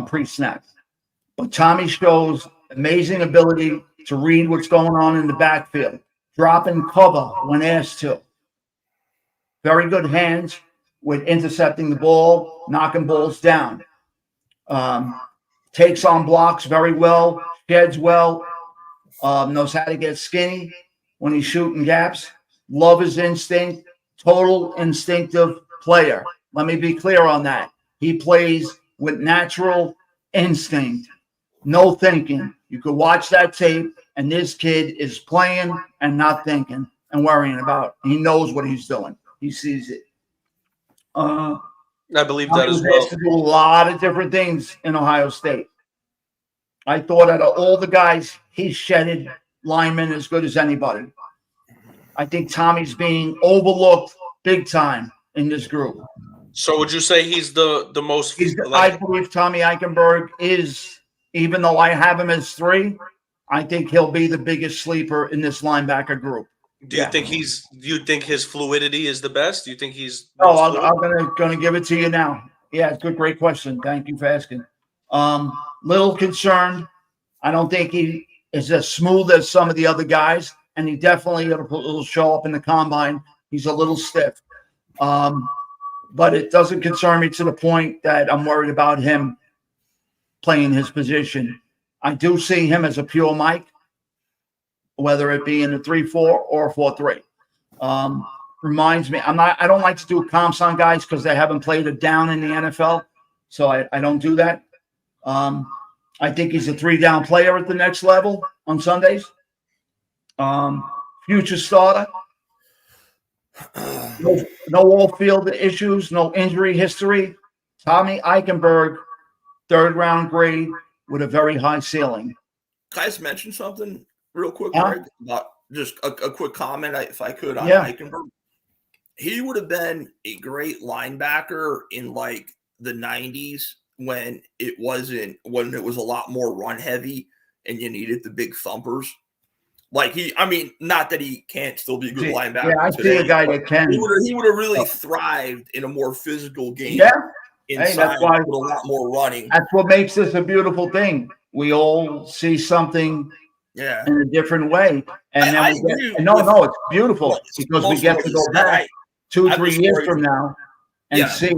pre-snap. But Tommy shows amazing ability to read what's going on in the backfield. Drop and cover when asked to. Very good hands with intercepting the ball, knocking balls down. Takes on blocks very well, sheds well, knows how to get skinny when he's shooting gaps. Love his instinct, total instinctive player. Let me be clear on that. He plays with natural instinct, no thinking. You could watch that tape, and this kid is playing and not thinking and worrying about it. He knows what he's doing. He sees it. I believe that as He well. has to do a lot of different things in Ohio State. I thought out of all the guys, he shedded linemen as good as anybody. I think Tommy's being overlooked big time in this group. So would you say he's the most I believe Tommy Eichenberg is, even though I have him as 3, I think he'll be the biggest sleeper in this linebacker group. Do you think do you think his fluidity is the best? Do you think he's I'm gonna give it to you now. Yeah, it's good, great question. Thank you for asking. Little concerned. I don't think he is as smooth as some of the other guys, and he definitely will show up in the combine. He's a little stiff. But it doesn't concern me to the point that I'm worried about him playing his position. I do see him as a pure Mike, whether it be in a 3-4 or a 4-3. Reminds me, I don't like to do comps on guys because they haven't played it down in the NFL. So I don't do that. I think he's a 3-down player at the next level on Sundays. Future starter. No all-field issues, no injury history. Tommy Eichenberg, 3rd-round grade with a very high ceiling. Can I just mention something real quick, Greg, about just a quick comment, if I could, on Eichenberg? He would have been a great linebacker in like the 90s when it was a lot more run heavy and you needed the big thumpers. Like not that he can't still be a good linebacker. Yeah, I see a guy that can. He would have really thrived in a more physical game. Yeah. Inside, that's why with a lot more running. That's what makes this a beautiful thing. We all see something in a different way. And no, it's beautiful because we get to go back 2-3 years from now and see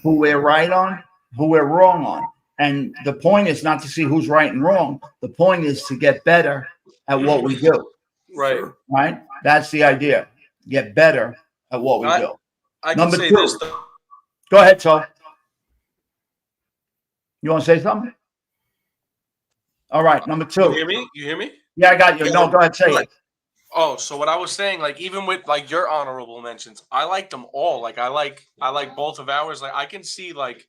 who we're right on, who we're wrong on. And the point is not to see who's right and wrong. The point is to get better at what we do. Right. Right? That's the idea. Get better at what we do. I can say this. Go ahead, Tom. You want to say something? All right, number 2. You hear me? You hear me? Yeah, I got you. No, go ahead, say it. Oh, so what I was saying, like even with like your honorable mentions, I like them all. Like I like both of ours. Like I can see like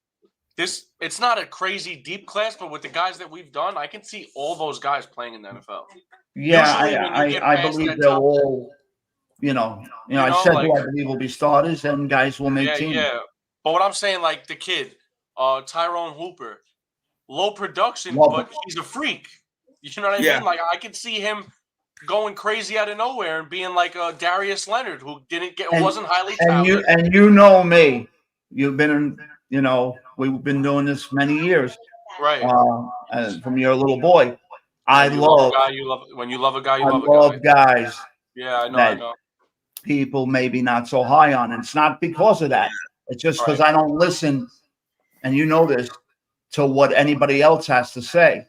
this. It's not a crazy deep class, but with the guys that we've done, I can see all those guys playing in the NFL. Yeah, I believe they'll all. I said who I believe will be starters and guys will make teams. Yeah, but what I'm saying, like the kid, Tyrone Hooper, low production, but he's a freak. You know what I mean? Like I can see him going crazy out of nowhere and being like a Darius Leonard who wasn't highly talented. And you know me, you've been we've been doing this many years, right? From your little boy, I love when you love a guy, you love a guy. Guys. Yeah, I know. People maybe not so high on, and it's not because of that. It's just because I don't listen, and you know this, to what anybody else has to say.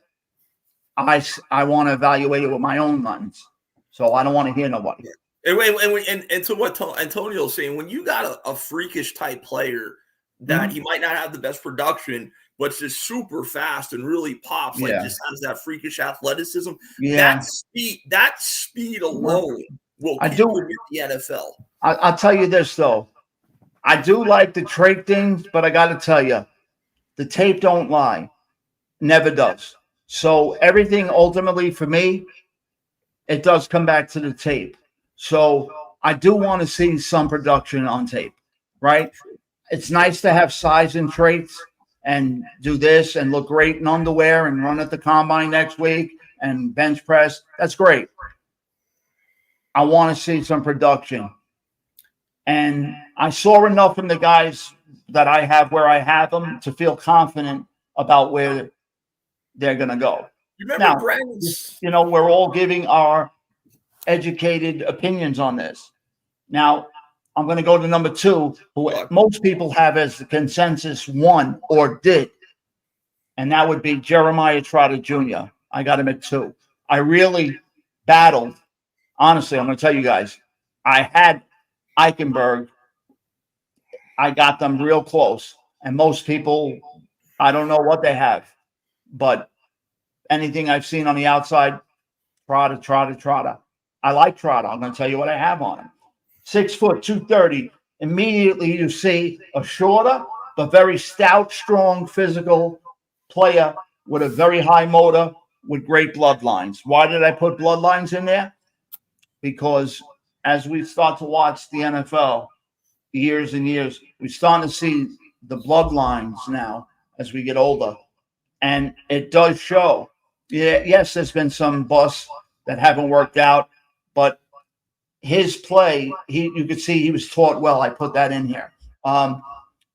I want to evaluate it with my own lens, so I don't want to hear nobody. And to what Antonio's saying, when you got a freakish type player that he might not have the best production, but just super fast and really pops, like just has that freakish athleticism. Yeah, that speed alone will keep him in the NFL. I'll tell you this though, I do like the trait things, but I got to tell you, the tape don't lie, never does. So everything ultimately for me, it does come back to the tape. So I do want to see some production on tape, right? It's nice to have size and traits and do this and look great in underwear and run at the combine next week and bench press. That's great. I want to see some production. And I saw enough from the guys that I have where I have them to feel confident about where they're going to go. Now, we're all giving our educated opinions on this. Now, I'm going to go to number 2, who most people have as the consensus 1 or did, and that would be Jeremiah Trotter Jr. I got him at 2. I really battled. Honestly, I'm going to tell you guys, I had Eichenberg. I got them real close, and most people, I don't know what they have. But anything I've seen on the outside, Trotter. I like Trotter. I'm going to tell you what I have on him. 6 foot, 230. Immediately you see a shorter, but very stout, strong, physical player with a very high motor with great bloodlines. Why did I put bloodlines in there? Because as we start to watch the NFL, years and years. We're starting to see the bloodlines now as we get older, and it does show. Yeah, yes, there's been some busts that haven't worked out, but his play, you could see he was taught well. I put that in here.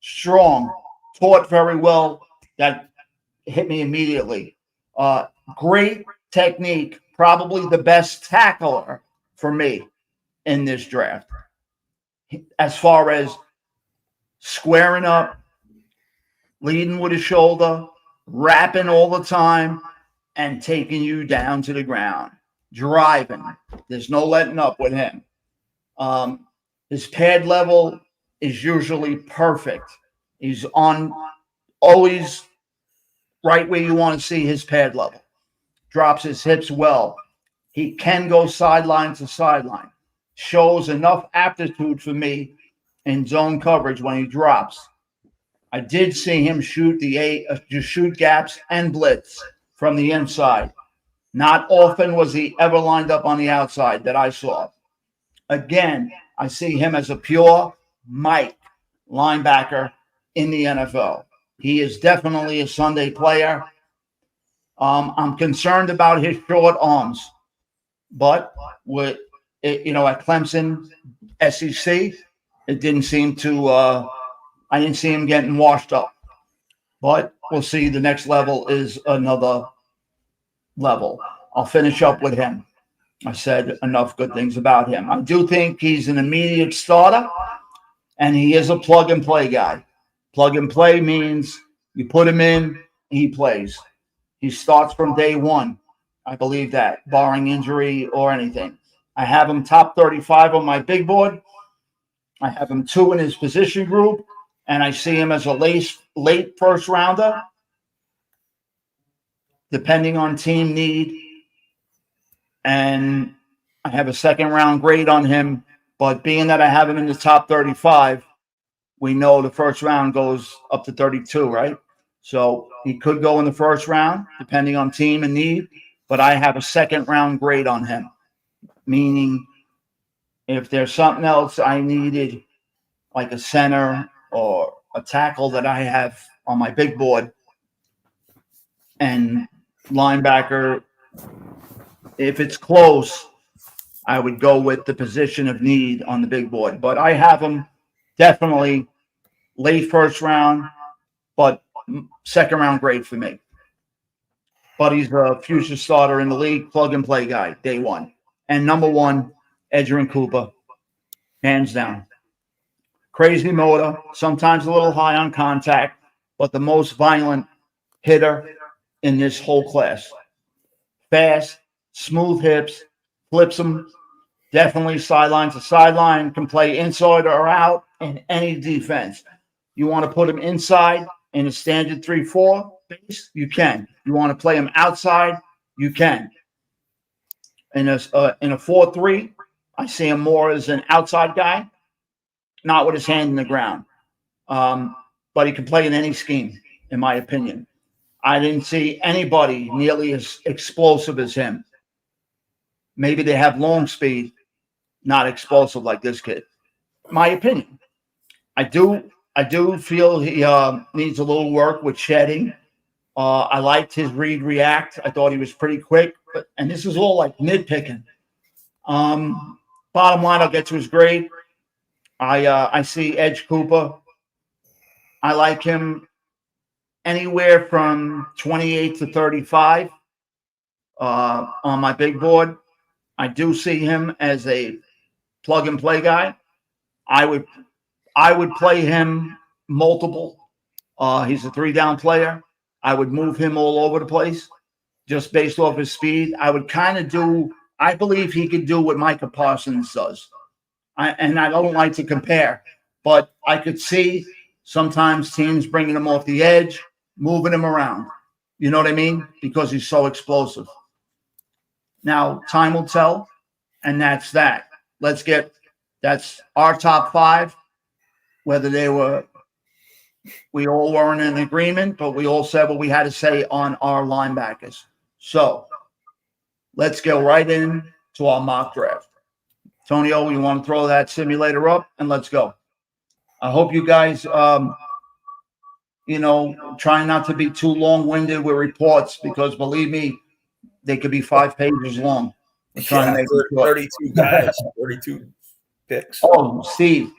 Strong, taught very well. That hit me immediately. Great technique, probably the best tackler for me in this draft. As far as squaring up, leading with his shoulder, rapping all the time, and taking you down to the ground, driving. There's no letting up with him. His pad level is usually perfect. He's on always right where you want to see his pad level. Drops his hips well. He can go sideline to sideline. Shows enough aptitude for me in zone coverage when he drops. I did see him shoot shoot gaps and blitz from the inside. Not often was he ever lined up on the outside that I saw. Again, I see him as a pure Mike linebacker in the NFL. He is definitely a Sunday player. I'm concerned about his short arms, but with at Clemson, SEC, it didn't seem to. I didn't see him getting washed up, but we'll see. The next level is another level. I'll finish up with him. I said enough good things about him. I do think he's an immediate starter, and he is a plug-and-play guy. Plug-and-play means you put him in, he plays. He starts from day one. I believe that, barring injury or anything. I have him top 35 on my big board. I have him 2 in his position group, and I see him as a late first rounder, depending on team need. And I have a second round grade on him, but being that I have him in the top 35, we know the first round goes up to 32, right? So he could go in the first round, depending on team and need, but I have a second round grade on him, meaning if there's something else I needed, like a center or a tackle that I have on my big board, and linebacker, if it's close, I would go with the position of need on the big board. But I have him definitely late first round, but second round grade for me. But he's a future starter in the league, plug and play guy, day one. And number 1, Edgerrin Cooper, hands down. Crazy motor, sometimes a little high on contact, but the most violent hitter in this whole class. Fast, smooth hips, flips them, definitely sideline to sideline, can play inside or out in any defense. You want to put him inside in a standard 3-4 base, you can. You want to play him outside, you can. In a 4-3, I see him more as an outside guy, not with his hand in the ground. But he can play in any scheme, in my opinion. I didn't see anybody nearly as explosive as him. Maybe they have long speed, not explosive like this kid. My opinion. I do feel he needs a little work with shedding. I liked his read react. I thought he was pretty quick, and this is all like nitpicking. Bottom line, I'll get to his grade. I see Edge Cooper. I like him anywhere from 28 to 35 on my big board. I do see him as a plug and play guy. I would play him multiple. He's a 3-down player. I would move him all over the place just based off his speed. I would kind of I believe he could do what Micah Parsons does. And I don't like to compare, but I could see sometimes teams bringing him off the edge, moving him around. You know what I mean? Because he's so explosive. Now, time will tell, and that's that. That's our top 5, whether we all weren't in agreement, but we all said what we had to say on our linebackers. So let's go right in to our mock draft. Tonio, you want to throw that simulator up, and let's go. I hope you guys, try not to be too long-winded with reports because believe me, they could be 5 pages long. We're trying to make it short. 32 guys, 32 picks. Oh, Steve,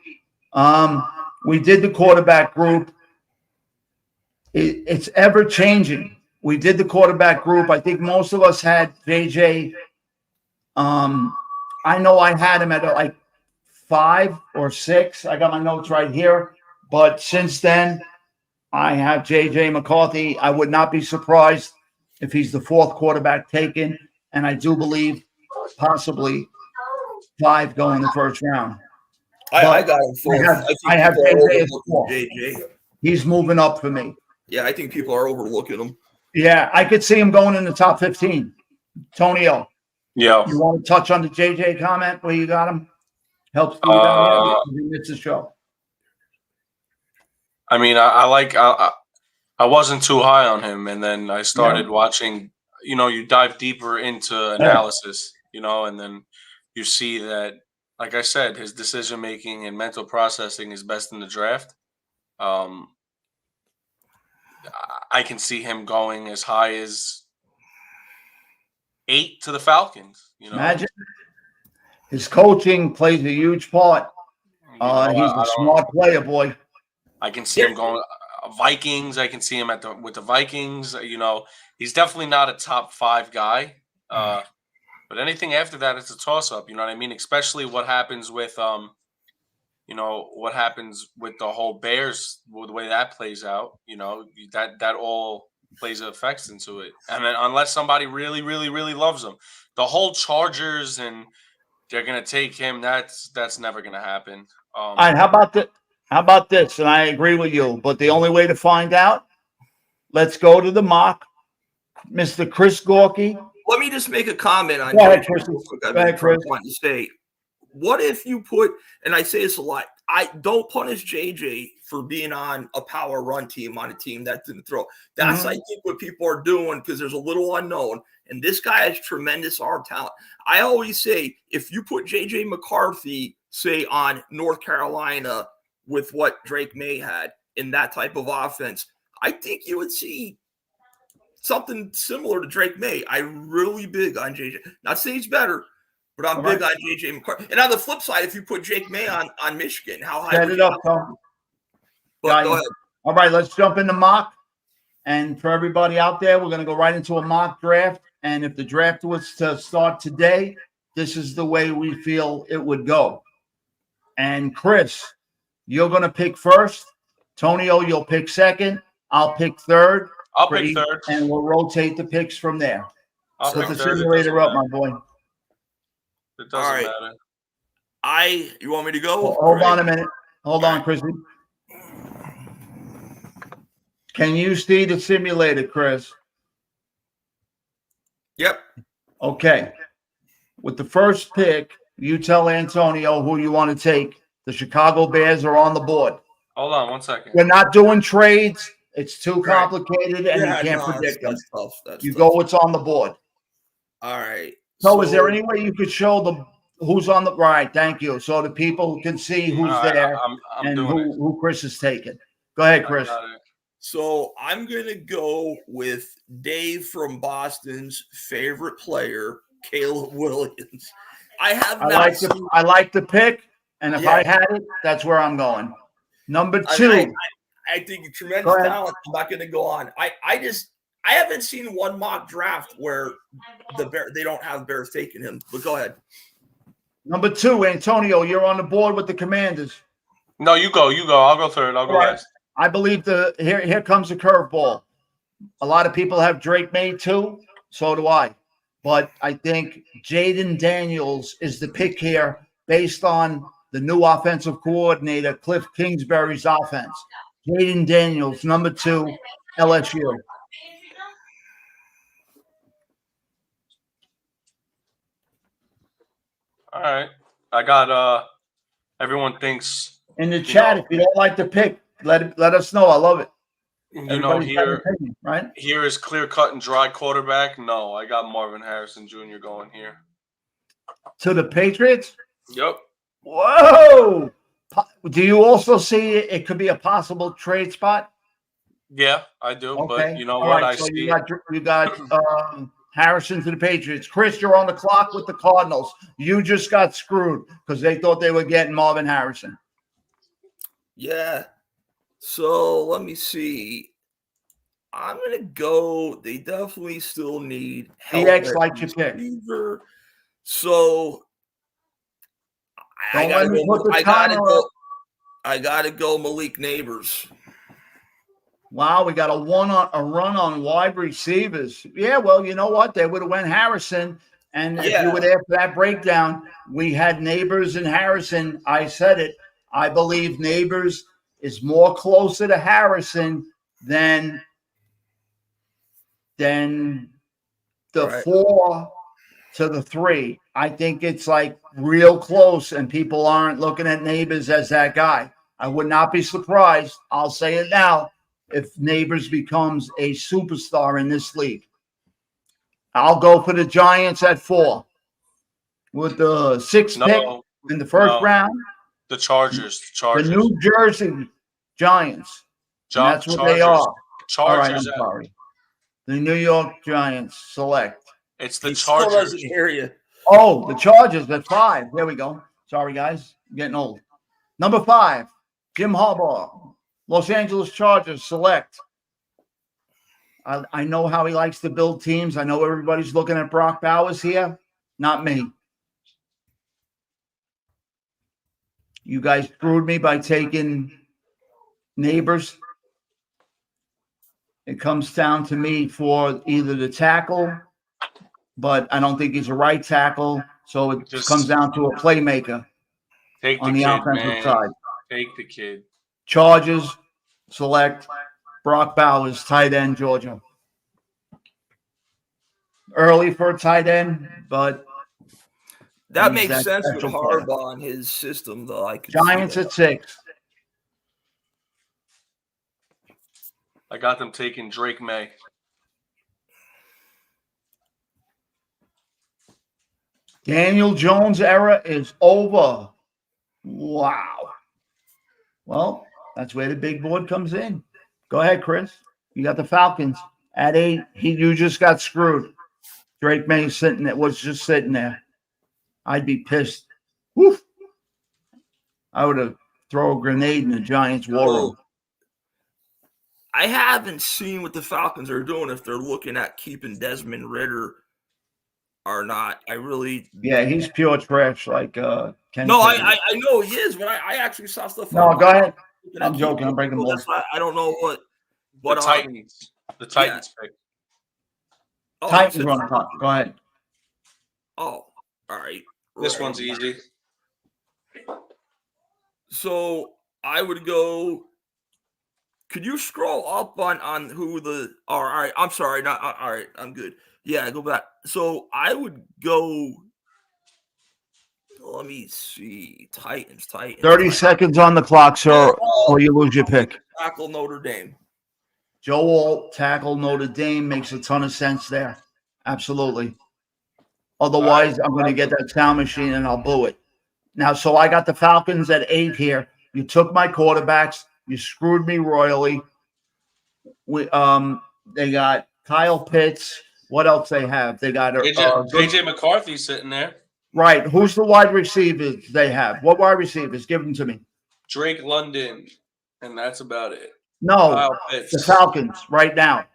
we did the quarterback group. It's ever changing. We did the quarterback group. I think most of us had JJ. I know I had him at like 5 or 6. I got my notes right here. But since then, I have JJ McCarthy. I would not be surprised if he's the 4th quarterback taken. And I do believe possibly 5 go in the first round. I got him 4th. I have JJ as 4. JJ. He's moving up for me. Yeah, I think people are overlooking him. Yeah, I could see him going in the top 15. Tonio. Yeah. You want to touch on the JJ comment where you got him? Helps me down here. You missed the show. I mean, I wasn't too high on him, and then I started watching. You dive deeper into analysis, and then you see that, like I said, his decision making and mental processing is best in the draft. I can see him going as high as 8 to the Falcons. Imagine his coaching plays a huge part. He's a smart player, boy. I can see him going Vikings. I can see him with the Vikings. He's definitely not a top 5 guy. But anything after that, it's a toss up. You know what I mean? Especially what happens with what happens with the whole Bears, the way that plays out. That all plays effects into it. And then unless somebody really, really, really loves him, the whole Chargers and they're gonna take him. That's never gonna happen. All right, how about this? And I agree with you, but the only way to find out, let's go to the mock. Mr. Chris Gorky. Let me just make a comment on Chris. What if you put, and I say this a lot, I don't punish JJ for being on a power run team on a team that didn't throw. That's, I think, what people are doing because there's a little unknown. And this guy has tremendous arm talent. I always say, if you put JJ McCarthy, say, on North Carolina with what Drake May had in that type of offense, I think you would see something similar to Drake May. I'm really big on JJ. Not saying he's better, but I'm big on JJ McCarthy. And on the flip side, if you put Drake May on Michigan, how high? Set it up, Tom. But go ahead. All right, let's jump into mock. And for everybody out there, we're going to go right into a mock draft. And if the draft was to start today, this is the way we feel it would go. And Chris, you're going to pick first. Tonio, you'll pick second. I'll pick third. I'll pick third. And we'll rotate the picks from there. Put the simulator up, my boy. It doesn't matter. You want me to go? Hold on a minute. Hold on, Chrissy. Can you see the simulator, Chris? Yep. Okay. With the first pick, you tell Antonio who you want to take. The Chicago Bears are on the board. Hold on 1 second. We're not doing trades. It's too complicated, and you can't predict them. That's tough. That's tough. Go what's on the board. All right. So is there any way you could show who's on the right? Thank you. So the people can see who's there and who Chris is taking. Go ahead, Chris. So I'm going to go with Dave from Boston's favorite player, Caleb Williams. I like the pick, and if I had it, that's where I'm going. Number 2. I think tremendous talent. I'm not going to go on. I haven't seen one mock draft where they don't have Bears taking him. But go ahead. Number 2, Antonio, you're on the board with the Commanders. No, you go. I'll go third. I'll go last. I believe here comes a curveball. A lot of people have Drake May too. So do I. But I think Jaden Daniels is the pick here based on the new offensive coordinator, Cliff Kingsbury's offense. Jaden Daniels, number 2, LSU. All right. I got everyone thinks in the chat, if you don't like the pick, let us know. I love it. Here is clear cut and dry quarterback. No, I got Marvin Harrison Jr. going here. To the Patriots? Yep. Whoa! Do you also see it could be a possible trade spot? Yeah, I do. Okay. But you know All what? right. I So see. you got Harrison to the Patriots. Chris, you're on the clock with the Cardinals. You just got screwed because they thought they were getting Marvin Harrison. Yeah. So let me see. I'm gonna go. They definitely still need help DX at likes your pick. receiver. So I Don't gotta let me go. put the I gotta timer go. up. I gotta go. Malik Neighbors. Wow, we got a run on wide receivers. Yeah, well, you know what? They would have went Harrison. And if you Yeah. would after that breakdown, we had Neighbors and Harrison. I said it. I believe Neighbors is more closer to Harrison than the Right. 4 to the 3. I think it's like real close, and people aren't looking at Neighbors as that guy. I would not be surprised. I'll say it now. If Neighbors becomes a superstar in this league, I'll go for the Giants at 4 with the 6th pick No, in the first no. round. The Chargers. The New Jersey Giants, and that's what they Chargers. are. All right, I'm Chargers. sorry. The New York Giants select. It's the He still Chargers. doesn't hear you. Oh, the Chargers at 5. There we go. Sorry, guys. I'm getting old. Number 5, Jim Harbaugh. Los Angeles Chargers select. I know how he likes to build teams. I know everybody's looking at Brock Bowers here. Not me. You guys screwed me by taking Neighbors. It comes down to me for either the tackle, but I don't think he's a right tackle. So it Just comes down to a playmaker Take the on the kid, offensive man. side. Take the kid. Chargers select Brock Bowers, tight end, Georgia. Early for a tight end, but That he's makes sense with special player. Harbaugh and his system, though. I could Giants see that. at 6. I got them taking Drake May. Daniel Jones era is over. Wow. Well, that's where the big board comes in. Go ahead, Chris. You got the Falcons at 8. You just got screwed. Drake May was just sitting there. I'd be pissed. Woof. I would have thrown a grenade in the Giants' war room. I haven't seen what the Falcons are doing, if they're looking at keeping Desmond Ridder or not. Yeah, he's pure trash. Like Kenny. No, I know he is, but I actually saw stuff. No, go ahead. looking I'm at joking. keeping I'm breaking him. balls. That's why I don't know what. The Titans. The Titans pick. Oh, Titans you said run the clock. Go ahead. Oh, all right. This one's easy. So I would go. Could you scroll up on who the? All right. I'm sorry. Not all right. I'm good. Yeah, go back. So I would go. Let me see. Titans. 30 seconds on the clock, sir, or you lose your pick. Tackle Notre Dame. Joe Alt, tackle Notre Dame, makes a ton of sense there. Absolutely. Otherwise, I'm going to get that sound machine and I'll boo it. Now, so I got the Falcons at 8 here. You took my quarterbacks. You screwed me royally. They got Kyle Pitts. What else they have? They got JJ McCarthy sitting there. Right. Who's the wide receivers they have? What wide receivers? Give them to me. Drake London, and that's about it. No, Kyle Pitts. the Falcons right now.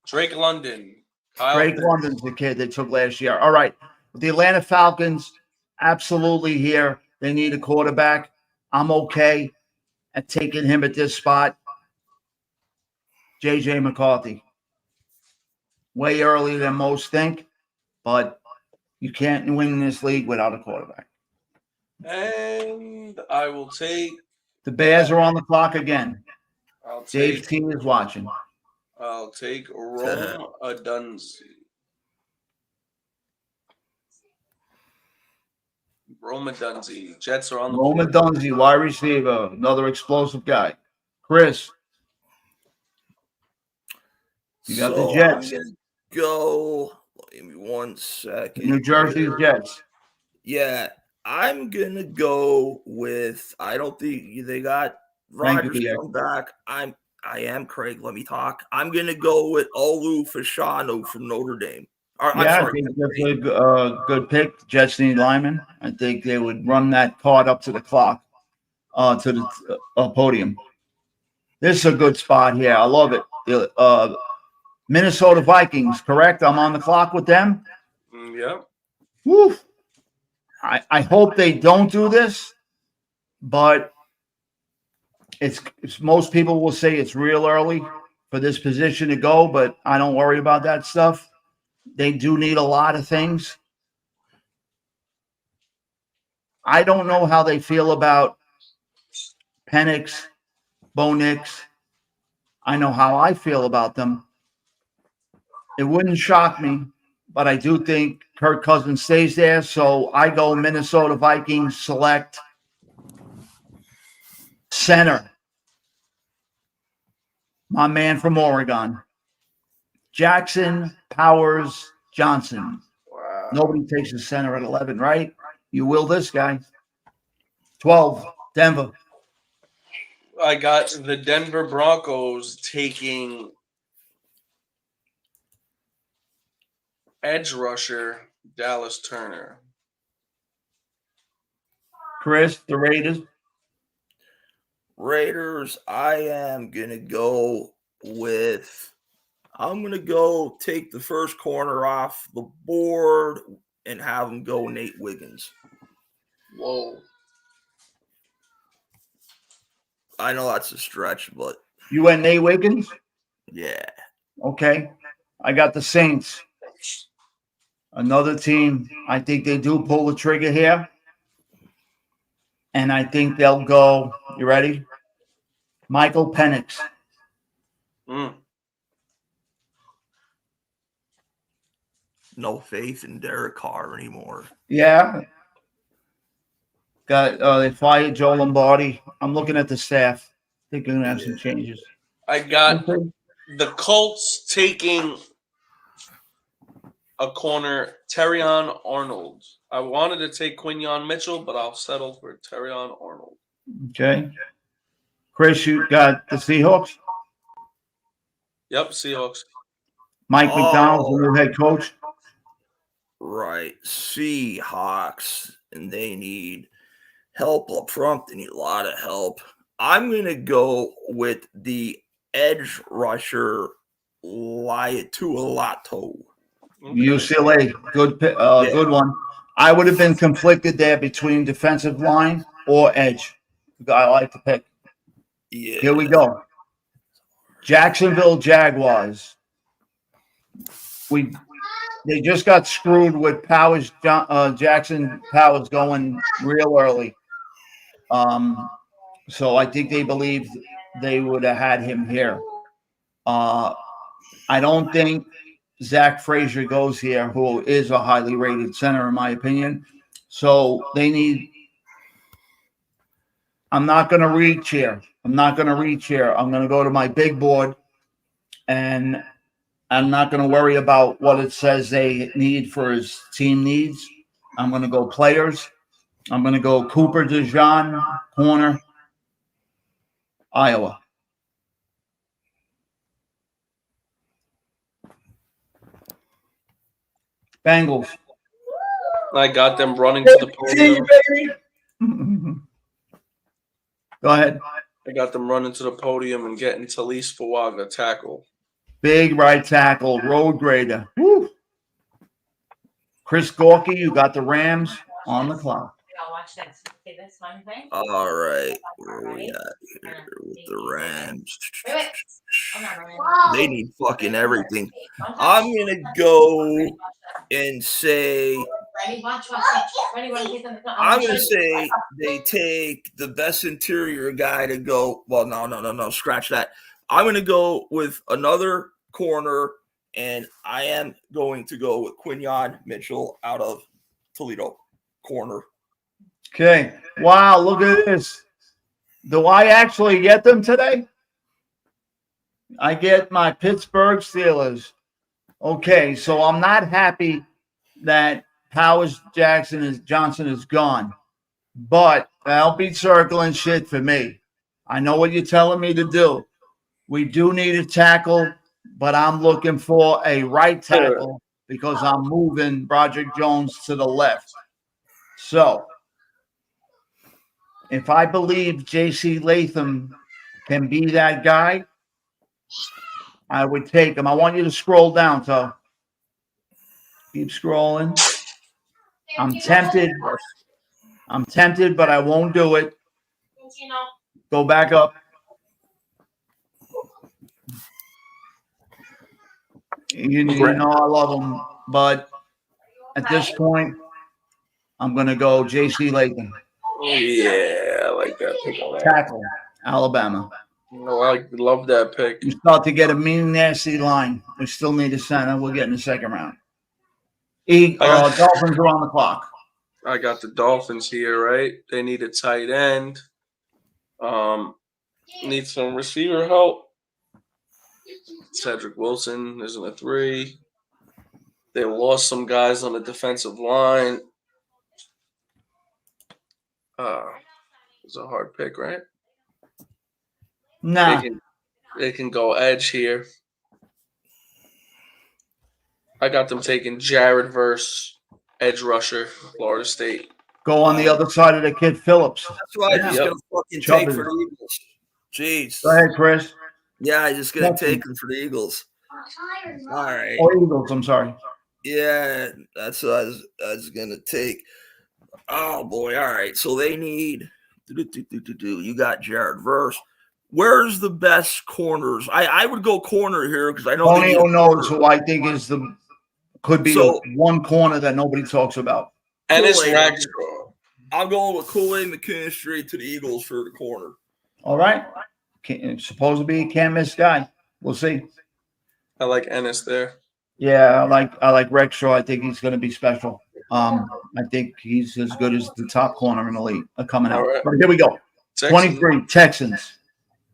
Drake London. Kyle Drake Pitts. London's the kid they took last year. All right. The Atlanta Falcons, absolutely here. They need a quarterback. I'm okay at taking him at this spot. JJ McCarthy. Way earlier than most think, but you can't win in this league without a quarterback. And I will take. The Bears are on the clock again. Dave's Dave team is watching. I'll take Rome Odunze. Rome Odunze. Jets are on the Rome board. Odunze, wide receiver, another explosive guy. Chris, you got the Jets. I'm gonna go. Give me 1 second. New Jersey Jets. Yeah, I'm gonna go with. I don't think they got Thank you, Rodgers yeah. come back. I am Craig. Let me talk. I'm gonna go with Olu Fashanu from Notre Dame. I'm Yeah, I sorry. think that's a good pick. Jets need linemen. I think they would run that card up to the clock, to the podium. This is a good spot here. I love it. Minnesota Vikings, correct? I'm on the clock with them. Yeah. Woo. I hope they don't do this, but it's most people will say it's real early for this position to go, but I don't worry about that stuff. They do need a lot of things. I don't know how they feel about Penix, Bo Nix. I know how I feel about them. It wouldn't shock me, but I do think Kirk Cousins stays there. So I go Minnesota Vikings select center. My man from Oregon, Jackson Powers Johnson. Wow. Nobody takes a center at 11, right? You will this guy. 12, Denver. I got the Denver Broncos taking edge rusher Dallas Turner. Chris, the Raiders. Raiders, I am going to go with. I'm going to go take the first corner off the board and have him go Nate Wiggins. Whoa. I know that's a stretch, but You went Nate Wiggins? yeah. Okay. I got the Saints. Another team. I think they do pull the trigger here. And I think they'll go. You ready? Michael Penix. No faith in Derek Carr anymore. Yeah. Got they fired Joe Lombardi. I'm looking at the staff. I think they're gonna have some changes. I got the Colts taking a corner, Terrion Arnold. I wanted to take Quinyon Mitchell, but I'll settle for Terrion Arnold. Okay. Chris, you got the Seahawks? Yep, Seahawks. Mike McDonald's the new head coach. Right. Seahawks, and they need help up front. They need a lot of help. I'm going to go with the edge rusher, Tualato. UCLA, good one. I would have been conflicted there between defensive line or edge. I like to pick. Yeah. Here we go. Jacksonville Jaguars. They just got screwed with Powers. Jackson Powers going real early. So I think they believed they would have had him here. I don't think Zach Frazier goes here, who is a highly rated center, in my opinion. So they need. I'm not going to reach here. I'm going to go to my big board, and I'm not going to worry about what it says they need for his team needs. I'm going to go players. I'm going to go Cooper DeJean, corner, Iowa. Bengals. I got them running to the podium. Go ahead. I got them running to the podium and getting Talise Fuaga tackle. Big right tackle, road grader. Woo. Chris Gorky, you got the Rams on the clock. All right. Where we at here with the Rams? They need fucking everything. I'm going to go and say I'm going to say they take the best interior guy to go. Well, no. Scratch that. I'm going to go with another corner, and I am going to go with Quinyon Mitchell out of Toledo corner. Okay. Wow, look at this. Do I actually get them today? I get my Pittsburgh Steelers. Okay, so I'm not happy that Powers Johnson is gone. But don't be circling shit for me. I know what you're telling me to do. We do need a tackle, but I'm looking for a right tackle because I'm moving Broderick Jones to the left. So if I believe J.C. Latham can be that guy, I would take him. I want you to scroll down, so keep scrolling. I'm tempted, but I won't do it. Go back up. You know I love him, but at this point, I'm going to go J.C. Latham. Oh, yeah, I like that pick. Tackle, Alabama. No, I love that pick. You start to get a mean, nasty line. We still need a center. We'll get in the second round. Dolphins are on the clock. I got the Dolphins here, right? They need a tight end. Need some receiver help. Cedric Wilson isn't a 3. They lost some guys on the defensive line. It's a hard pick, right? Nah. They can go edge here. I got them taking Jared Verse, edge rusher, Florida State. Go on the other side of the kid Phillips. That's what I just gonna fucking take for the Eagles. Jeez. Go ahead, Chris. Yeah, I just gonna take them for the Eagles. All right. Oh, Eagles. I'm sorry. Yeah, that's what I was gonna take. Oh boy. All right. So they need. You got Jared Verse. Where's the best corners? I would go corner here because I know Tony knows who I think could be the one corner that nobody talks about. And it's Ragshaw. I'm going with Kool-Aid McKinstry to the Eagles for the corner. All right. Supposed to be a can't miss guy. We'll see. I like Ennis there. Yeah, I like Rexhaw. I think he's going to be special. I think he's as good as the top corner in the league coming out. Right. But here we go. Texans. 23 Texans.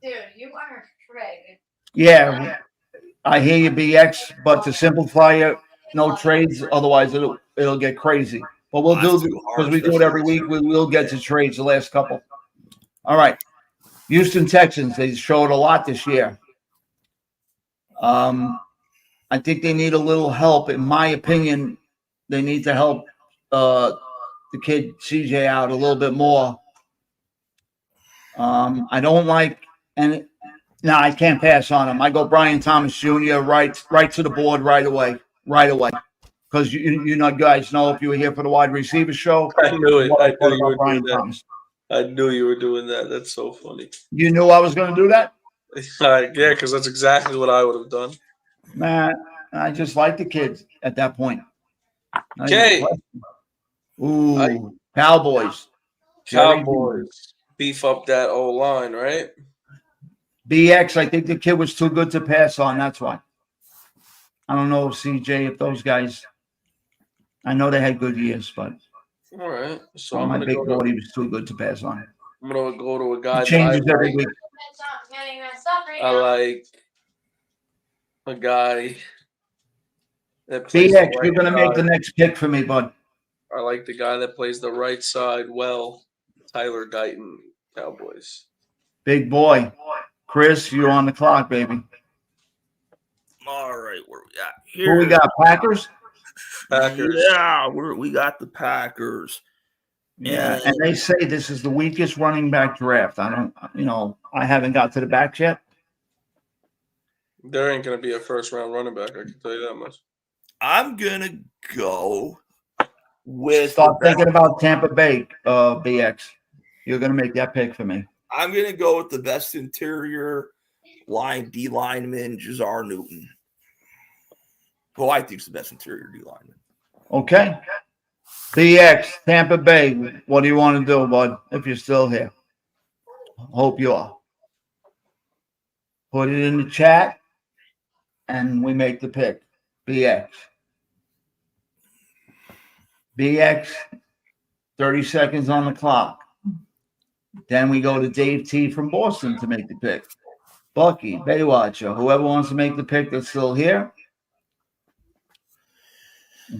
Dude, you are Craig. Yeah, I hear you, BX. But to simplify it, no trades. Otherwise, it'll get crazy. But we'll do because we do it every week. We will get to trades the last couple. All right, Houston Texans. They showed a lot this year. I think they need a little help. In my opinion, they need to help the kid CJ out a little bit more. I don't like, and no, I can't pass on him. I go Brian Thomas Jr. right to the board right away. Because you know, guys know if you were here for the wide receiver show. I knew it. I knew you were doing that. I knew you were doing that. That's so funny. You knew I was going to do that? Yeah, because that's exactly what I would have done. Man, I just like the kids at that point. Okay. Ooh, Cowboys. Beef up that O-line, right? BX, I think the kid was too good to pass on. That's why. I don't know if CJ, if those guys, I know they had good years, but all right. So my big boy, he was too good to pass on. I'm gonna go to a guy that changes every week. I like a guy that plays BX, you're gonna make the next pick for me, bud. I like the guy that plays the right side well, Tyler Guyton, Cowboys. Big boy. Chris, you're on the clock, baby. All right, where we at here? Who we got? Packers? Packers. Yeah, we got the Packers. Yeah, and they say this is the weakest running back draft. I haven't got to the back yet. There ain't going to be a first-round running back, I can tell you that much. I'm going to go with... Start thinking about Tampa Bay, BX. You're going to make that pick for me. I'm going to go with the best interior line D lineman, Jazar Newton. Who I think is the best interior D lineman. Okay. BX, Tampa Bay. What do you want to do, bud, if you're still here? Hope you are. Put it in the chat, and we make the pick. BX. BX, 30 seconds on the clock. Then we go to Dave T from Boston to make the pick. Bucky, Baywatcher, whoever wants to make the pick that's still here.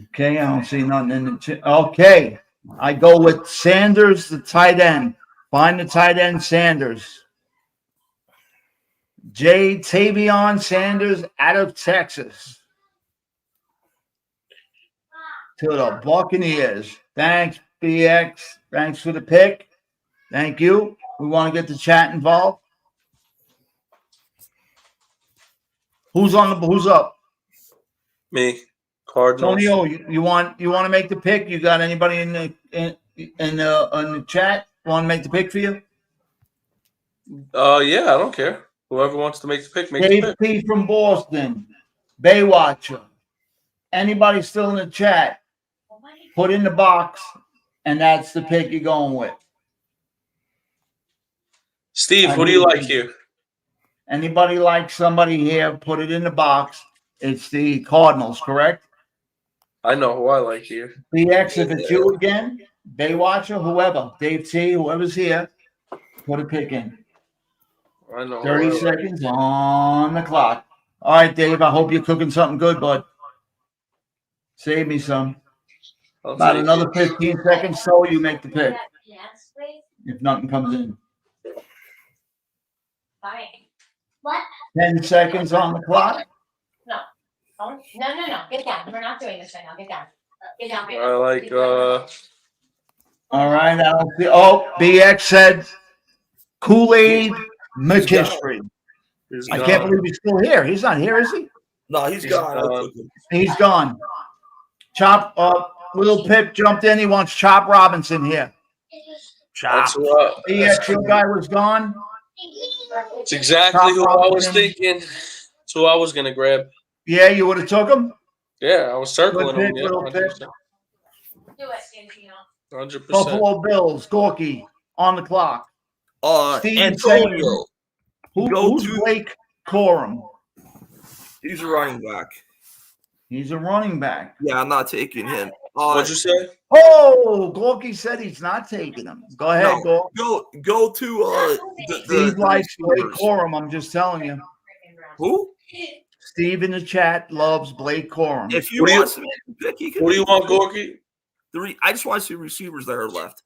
Okay, I don't see nothing in the chat. Okay, I go with Sanders, the tight end. Find the tight end, Sanders. J. Tavion Sanders out of Texas. To the Buccaneers. Thanks, BX. Thanks for the pick. Thank you. We want to get the chat involved. Who's up? Me, Cardinals. Tonio, you want to make the pick? You got anybody in the chat want to make the pick for you? Yeah, I don't care. Whoever wants to make the pick, make the Dave pick. P from Boston, Baywatcher. Anybody still in the chat? Put in the box, and that's the pick you're going with. Steve, who do you like here? Anybody like somebody here? Put it in the box. It's the Cardinals, correct? I know who I like here. BX, if it's you again, Baywatcher, whoever, Dave T, whoever's here, put a pick in. I know. 30 seconds on the clock. All right, Dave, I hope you're cooking something good, bud. Save me some. About another 15 seconds, so you make the pick. If nothing comes in. Fine. What? 10 seconds on the clock. No. Oh, no. Get down. We're not doing this right now. Get down. Get down. I like All right, I don't see. Oh, BX said Kool-Aid McKinstry. I can't believe he's still here. He's not here, is he? No, he's gone. He's gone. Chop Little Pip jumped in. He wants Chop Robinson here. Chop. BX, your guy was gone. It's exactly who I was thinking. It's who I was gonna grab. Yeah, you would have took him. Yeah, I was circling him. Little Pip. 100%. Buffalo Bills, Gorky on the clock. Antonio. Who's Blake Corum? He's a running back. He's a running back. Yeah, I'm not taking him. What'd you say? Oh, Gorky said he's not taking him. Go ahead, Go to Steve likes Blake Corum. I'm just telling you. Who? Steve in the chat loves Blake Corum. If you want to pick, he can. What do you want, Gorky? I just want to see receivers that are left.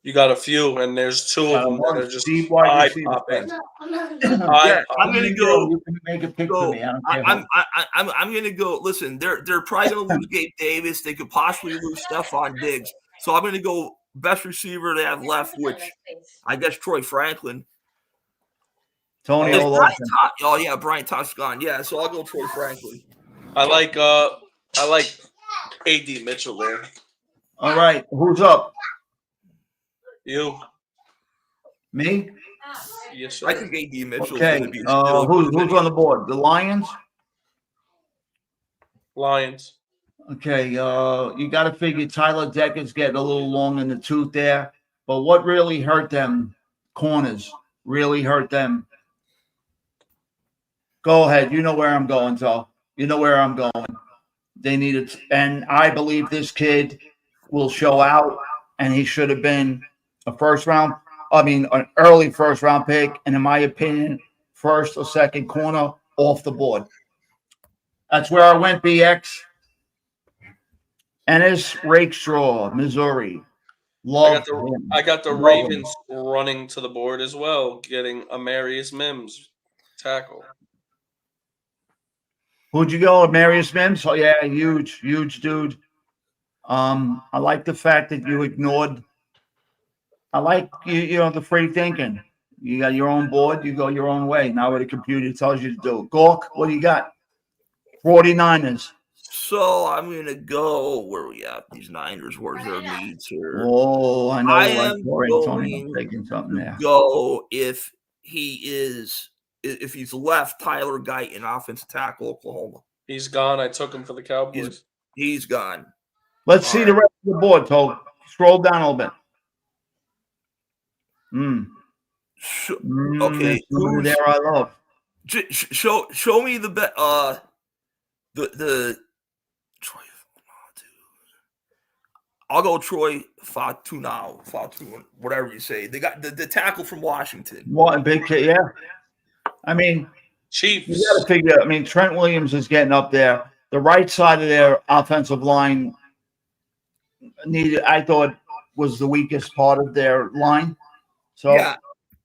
You got a few, and there's two of them that are just Steve wide eye receiver. popping. I'm gonna go. You can make a pick for me. I don't care. I'm gonna go. Listen, they're probably gonna lose Gabe Davis. They could possibly lose Stephon Diggs. So I'm gonna go best receiver they have left, which I guess Troy Franklin. Tony Brian Tosh gone. Yeah, so I'll go Troy Franklin. I like AD Mitchell there. All right, who's up? You. Me? Yes, sir. I think AD Mitchell. Okay. Who's on the board? The Lions? Lions. Okay. You got to figure Tyler Decker's getting a little long in the tooth there. But what really hurt them? Corners really hurt them. Go ahead. You know where I'm going, Zo. You know where I'm going. They need it. And I believe this kid will show out, and he should have been an early first round pick, and in my opinion, first or second corner off the board. That's where I went, BX. Ennis Rakestraw, Missouri. I got the Ravens running to the board as well, getting Amarius Mims tackle. Who'd you go, Amarius Mims? Oh yeah, huge dude. I like the fact that you ignored. I like the free thinking. You got your own board, you go your own way. Now what the computer tells you to do. Gork, what do you got? 49ers. So I'm gonna go where we at. These Niners, where's their needs here? Oh, I know. I am going taking something there. Go if he's left Tyler Guyton, offensive tackle, Oklahoma. He's gone. I took him for the Cowboys. He's gone. Let's see the rest of the board, Toad. Scroll down a little bit. Okay, who's there? I love. Show me the Troy. I'll go Troy Fatu, whatever you say. They got the tackle from Washington. What a big kid, yeah. I mean, Chiefs. You got to figure. I mean, Trent Williams is getting up there. The right side of their offensive line I thought was the weakest part of their line. So,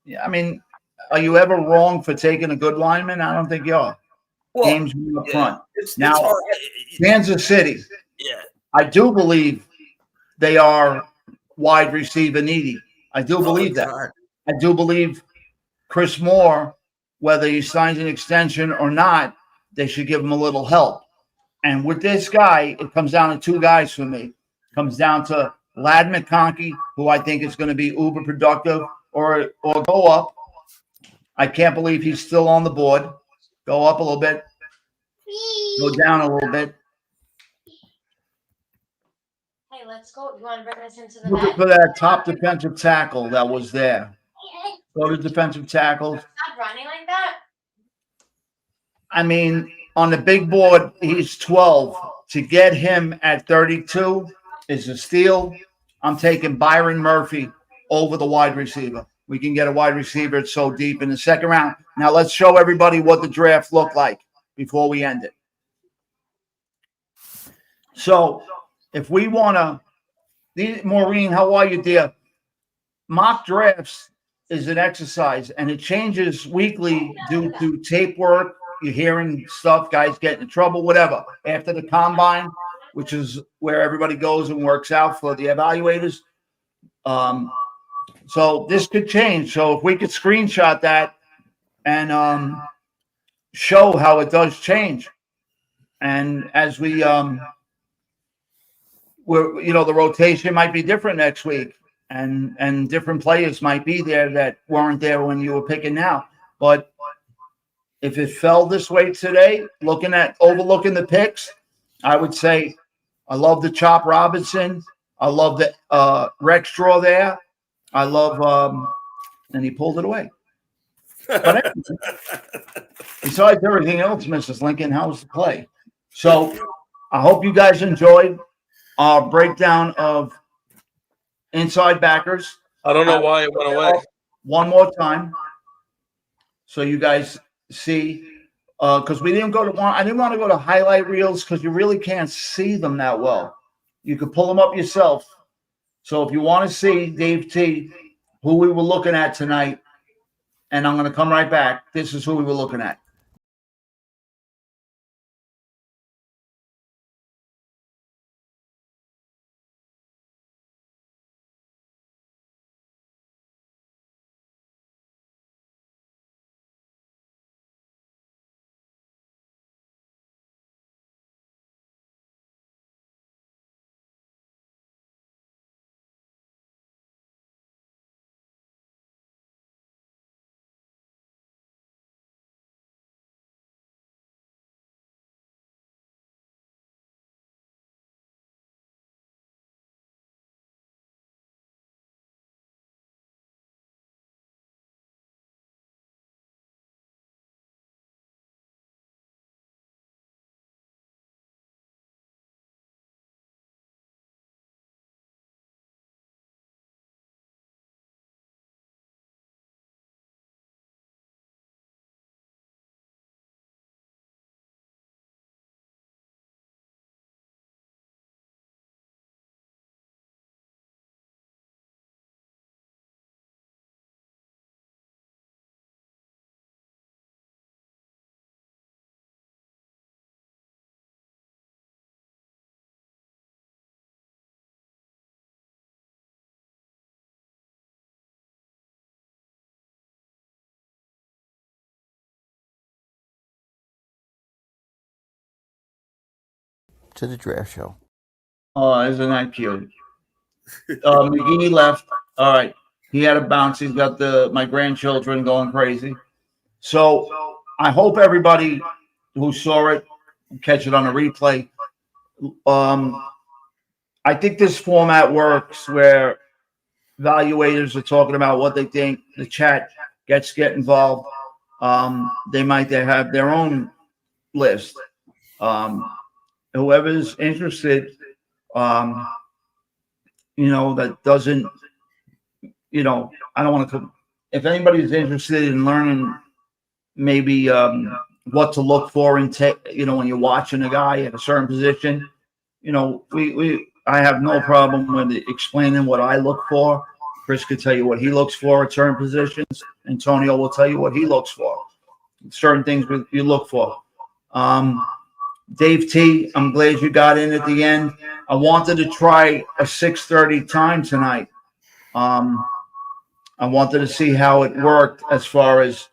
yeah, I mean, are you ever wrong for taking a good lineman? I don't think you are. Well, Games up front. it's Now, hard. Kansas City, Yeah. I do believe they are wide receiver needy. I do believe that. God. I do believe Chris Moore, whether he signs an extension or not, they should give him a little help. And with this guy, it comes down to two guys for me. It comes down to Lad McConkey, who I think is going to be uber productive, or go up. I can't believe he's still on the board. Go up a little bit. Go down a little bit. Hey, let's go. You want to bring this into the Look bed? for that top defensive tackle that was there. Go to defensive tackles. Stop running like that. I mean, on the big board, he's 12. To get him at 32 is a steal. I'm taking Byron Murphy over the wide receiver. We can get a wide receiver. It's so deep in the second round. Now let's show everybody what the draft looked like before we end it. So if we want to, Maureen, how are you, dear? Mock drafts is an exercise, and it changes weekly due to tape work. You're hearing stuff, guys getting in trouble, whatever. After the combine, which is where everybody goes and works out for the evaluators. So this could change. So if we could screenshot that and show how it does change. And as we, the rotation might be different next week, and different players might be there that weren't there when you were picking now. But if it fell this way today, overlooking the picks, I would say I love the Chop Robinson. I love the Rex draw there. I love, and he pulled it away. But anyway, besides everything else, Mrs. Lincoln, how's the play? So I hope you guys enjoyed our breakdown of inside backers. I don't know why it went away. One more time, so you guys see, because we didn't go to one. I didn't want to go to highlight reels because you really can't see them that well. You could pull them up yourself. So if you want to see Dave T, who we were looking at tonight, and I'm going to come right back. This is who we were looking at. To the draft show. Oh, isn't that cute? McGee left. All right. He had a bounce. He's got my grandchildren going crazy. So I hope everybody who saw it catch it on a replay. I think this format works where evaluators are talking about what they think. The chat get involved. They might have their own list. Whoever's interested, that doesn't, I don't want to, if anybody's interested in learning maybe what to look for in when you're watching a guy at a certain position, I have no problem with explaining what I look for. Chris could tell you what he looks for at certain positions. Antonio will tell you what he looks for. Certain things you look for. Dave T, I'm glad you got in at the end. I wanted to try a 6:30 time tonight. I wanted to see how it worked as far as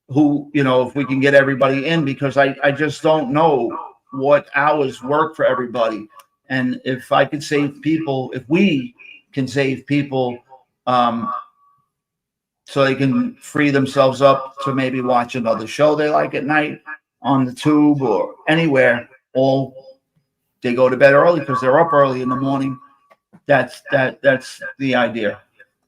who, if we can get everybody in, because I just don't know what hours work for everybody. And if I could save people, if we can save people, so they can free themselves up to maybe watch another show they like at night on the tube or anywhere, or they go to bed early because they're up early in the morning. That's the idea.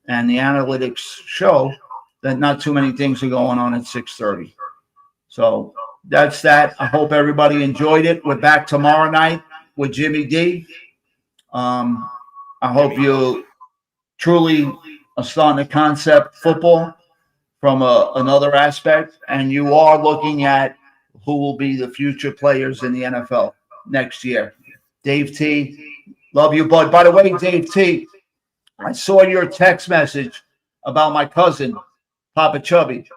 And the analytics show that not too many things are going on at 6:30. So that's that. I hope everybody enjoyed it. We're back tomorrow night with Jimmy D. I hope you truly are starting to concept football from another aspect, and you are looking at who will be the future players in the NFL next year. Dave T, love you, bud. By the way, Dave T, I saw your text message about my cousin, Papa Chubby.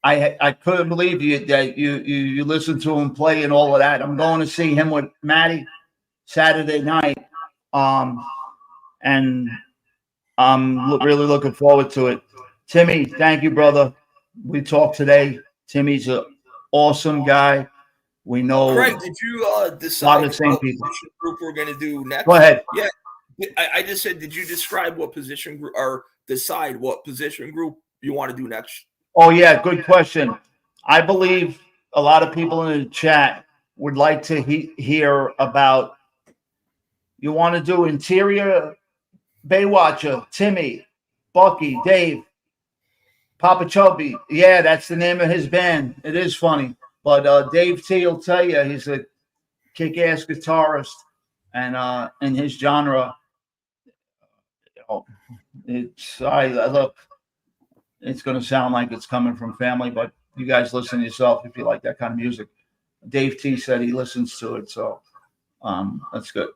I couldn't believe that you listened to him play and all of that. I'm going to see him with Maddie Saturday night, and I'm really looking forward to it. Timmy, thank you, brother. We talked today. Timmy's an awesome guy. We know. Craig, did you decide what same position people. group we're going to do next? Go ahead. Yeah, I just said, did you describe what position group or decide what position group you want to do next? Oh, yeah, good question. I believe a lot of people in the chat would like to hear about, you want to do interior Baywatcher, Timmy, Bucky, Dave, Papa Chubby. Yeah, that's the name of his band. It is funny. But Dave T will tell you he's a kick-ass guitarist, and in his genre, I look, it's going to sound like it's coming from family, but you guys listen yourself if you like that kind of music. Dave T said he listens to it, so that's good.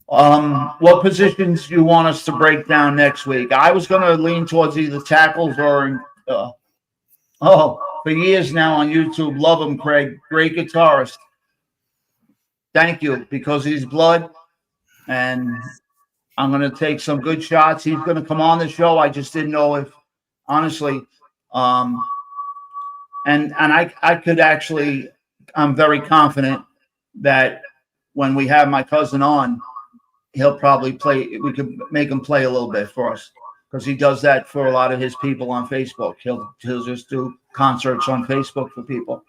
What positions do you want us to break down next week? I was going to lean towards either tackles or for years now on YouTube. Love him, Craig. Great guitarist. Thank you, because he's blood, and I'm going to take some good shots. He's going to come on the show. I just didn't know if, honestly, and I could actually, I'm very confident that when we have my cousin on, he'll probably play. We could make him play a little bit for us, because he does that for a lot of his people on Facebook. He'll just do concerts on Facebook for people.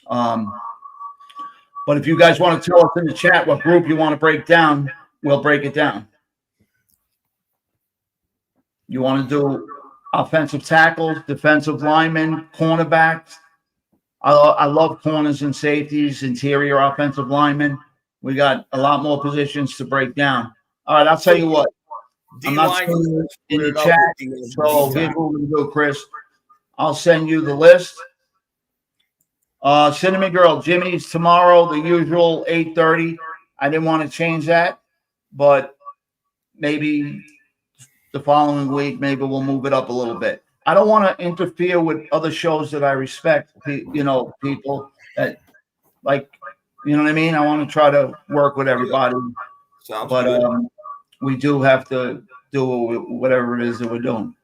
But if you guys want to tell us in the chat what group you want to break down, we'll break it down. You want to do offensive tackles, defensive linemen, cornerbacks. I love corners and safeties, interior offensive linemen. We got a lot more positions to break down. All right, I'll tell you what. I'm not seeing it in the chat, so here's what we're going to do, Chris. I'll send you the list. Cinnamon Girl, Jimmy's tomorrow, the usual 8:30. I didn't want to change that, but maybe the following week, maybe we'll move it up a little bit. I don't want to interfere with other shows that I respect, people that like, you know what I mean? I want to try to work with everybody. Sounds but good. We do have to do whatever it is that we're doing.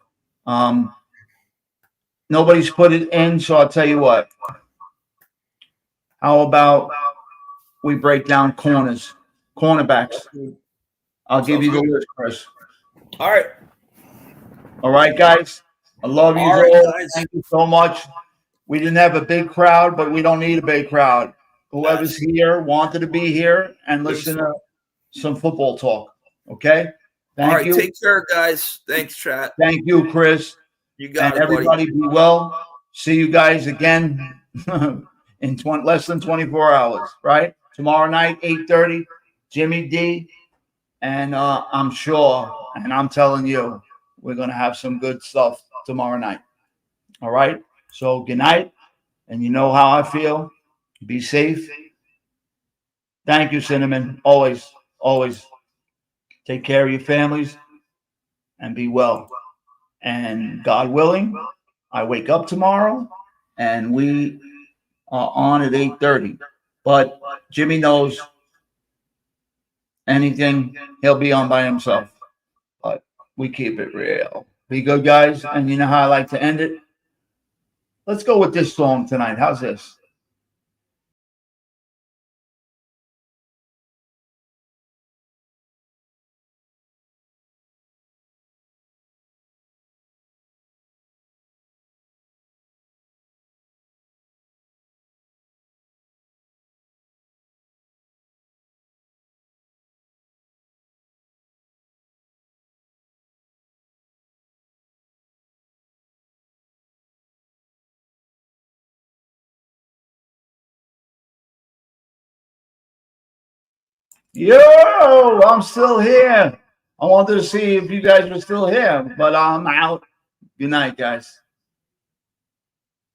Nobody's put it in, so I'll tell you what. How about we break down cornerbacks? I'll give you the list, Chris. All right. All right, guys. I love you all. Thank you so much. We didn't have a big crowd, but we don't need a big crowd. Whoever's here wanted to be here and listen to some football talk. Okay? Thank you. Take care, guys. Thanks, chat. Thank you, Chris. You got it, everybody. Be well. See you guys again in less than 24 hours, right? Tomorrow night, 8:30, Jimmy D. And I'm sure, and I'm telling you, we're going to have some good stuff tomorrow night. All right? So good night. And you know how I feel. Be safe. Thank you, Cinnamon. Always, always. Take care of your families and be well. And God willing, I wake up tomorrow and we are on at 8:30. But Jimmy knows anything, he'll be on by himself. But we keep it real. Be good, guys. And you know how I like to end it? Let's go with this song tonight. How's this? Yo, I'm still here. I wanted to see if you guys were still here, but I'm out. Good night, guys.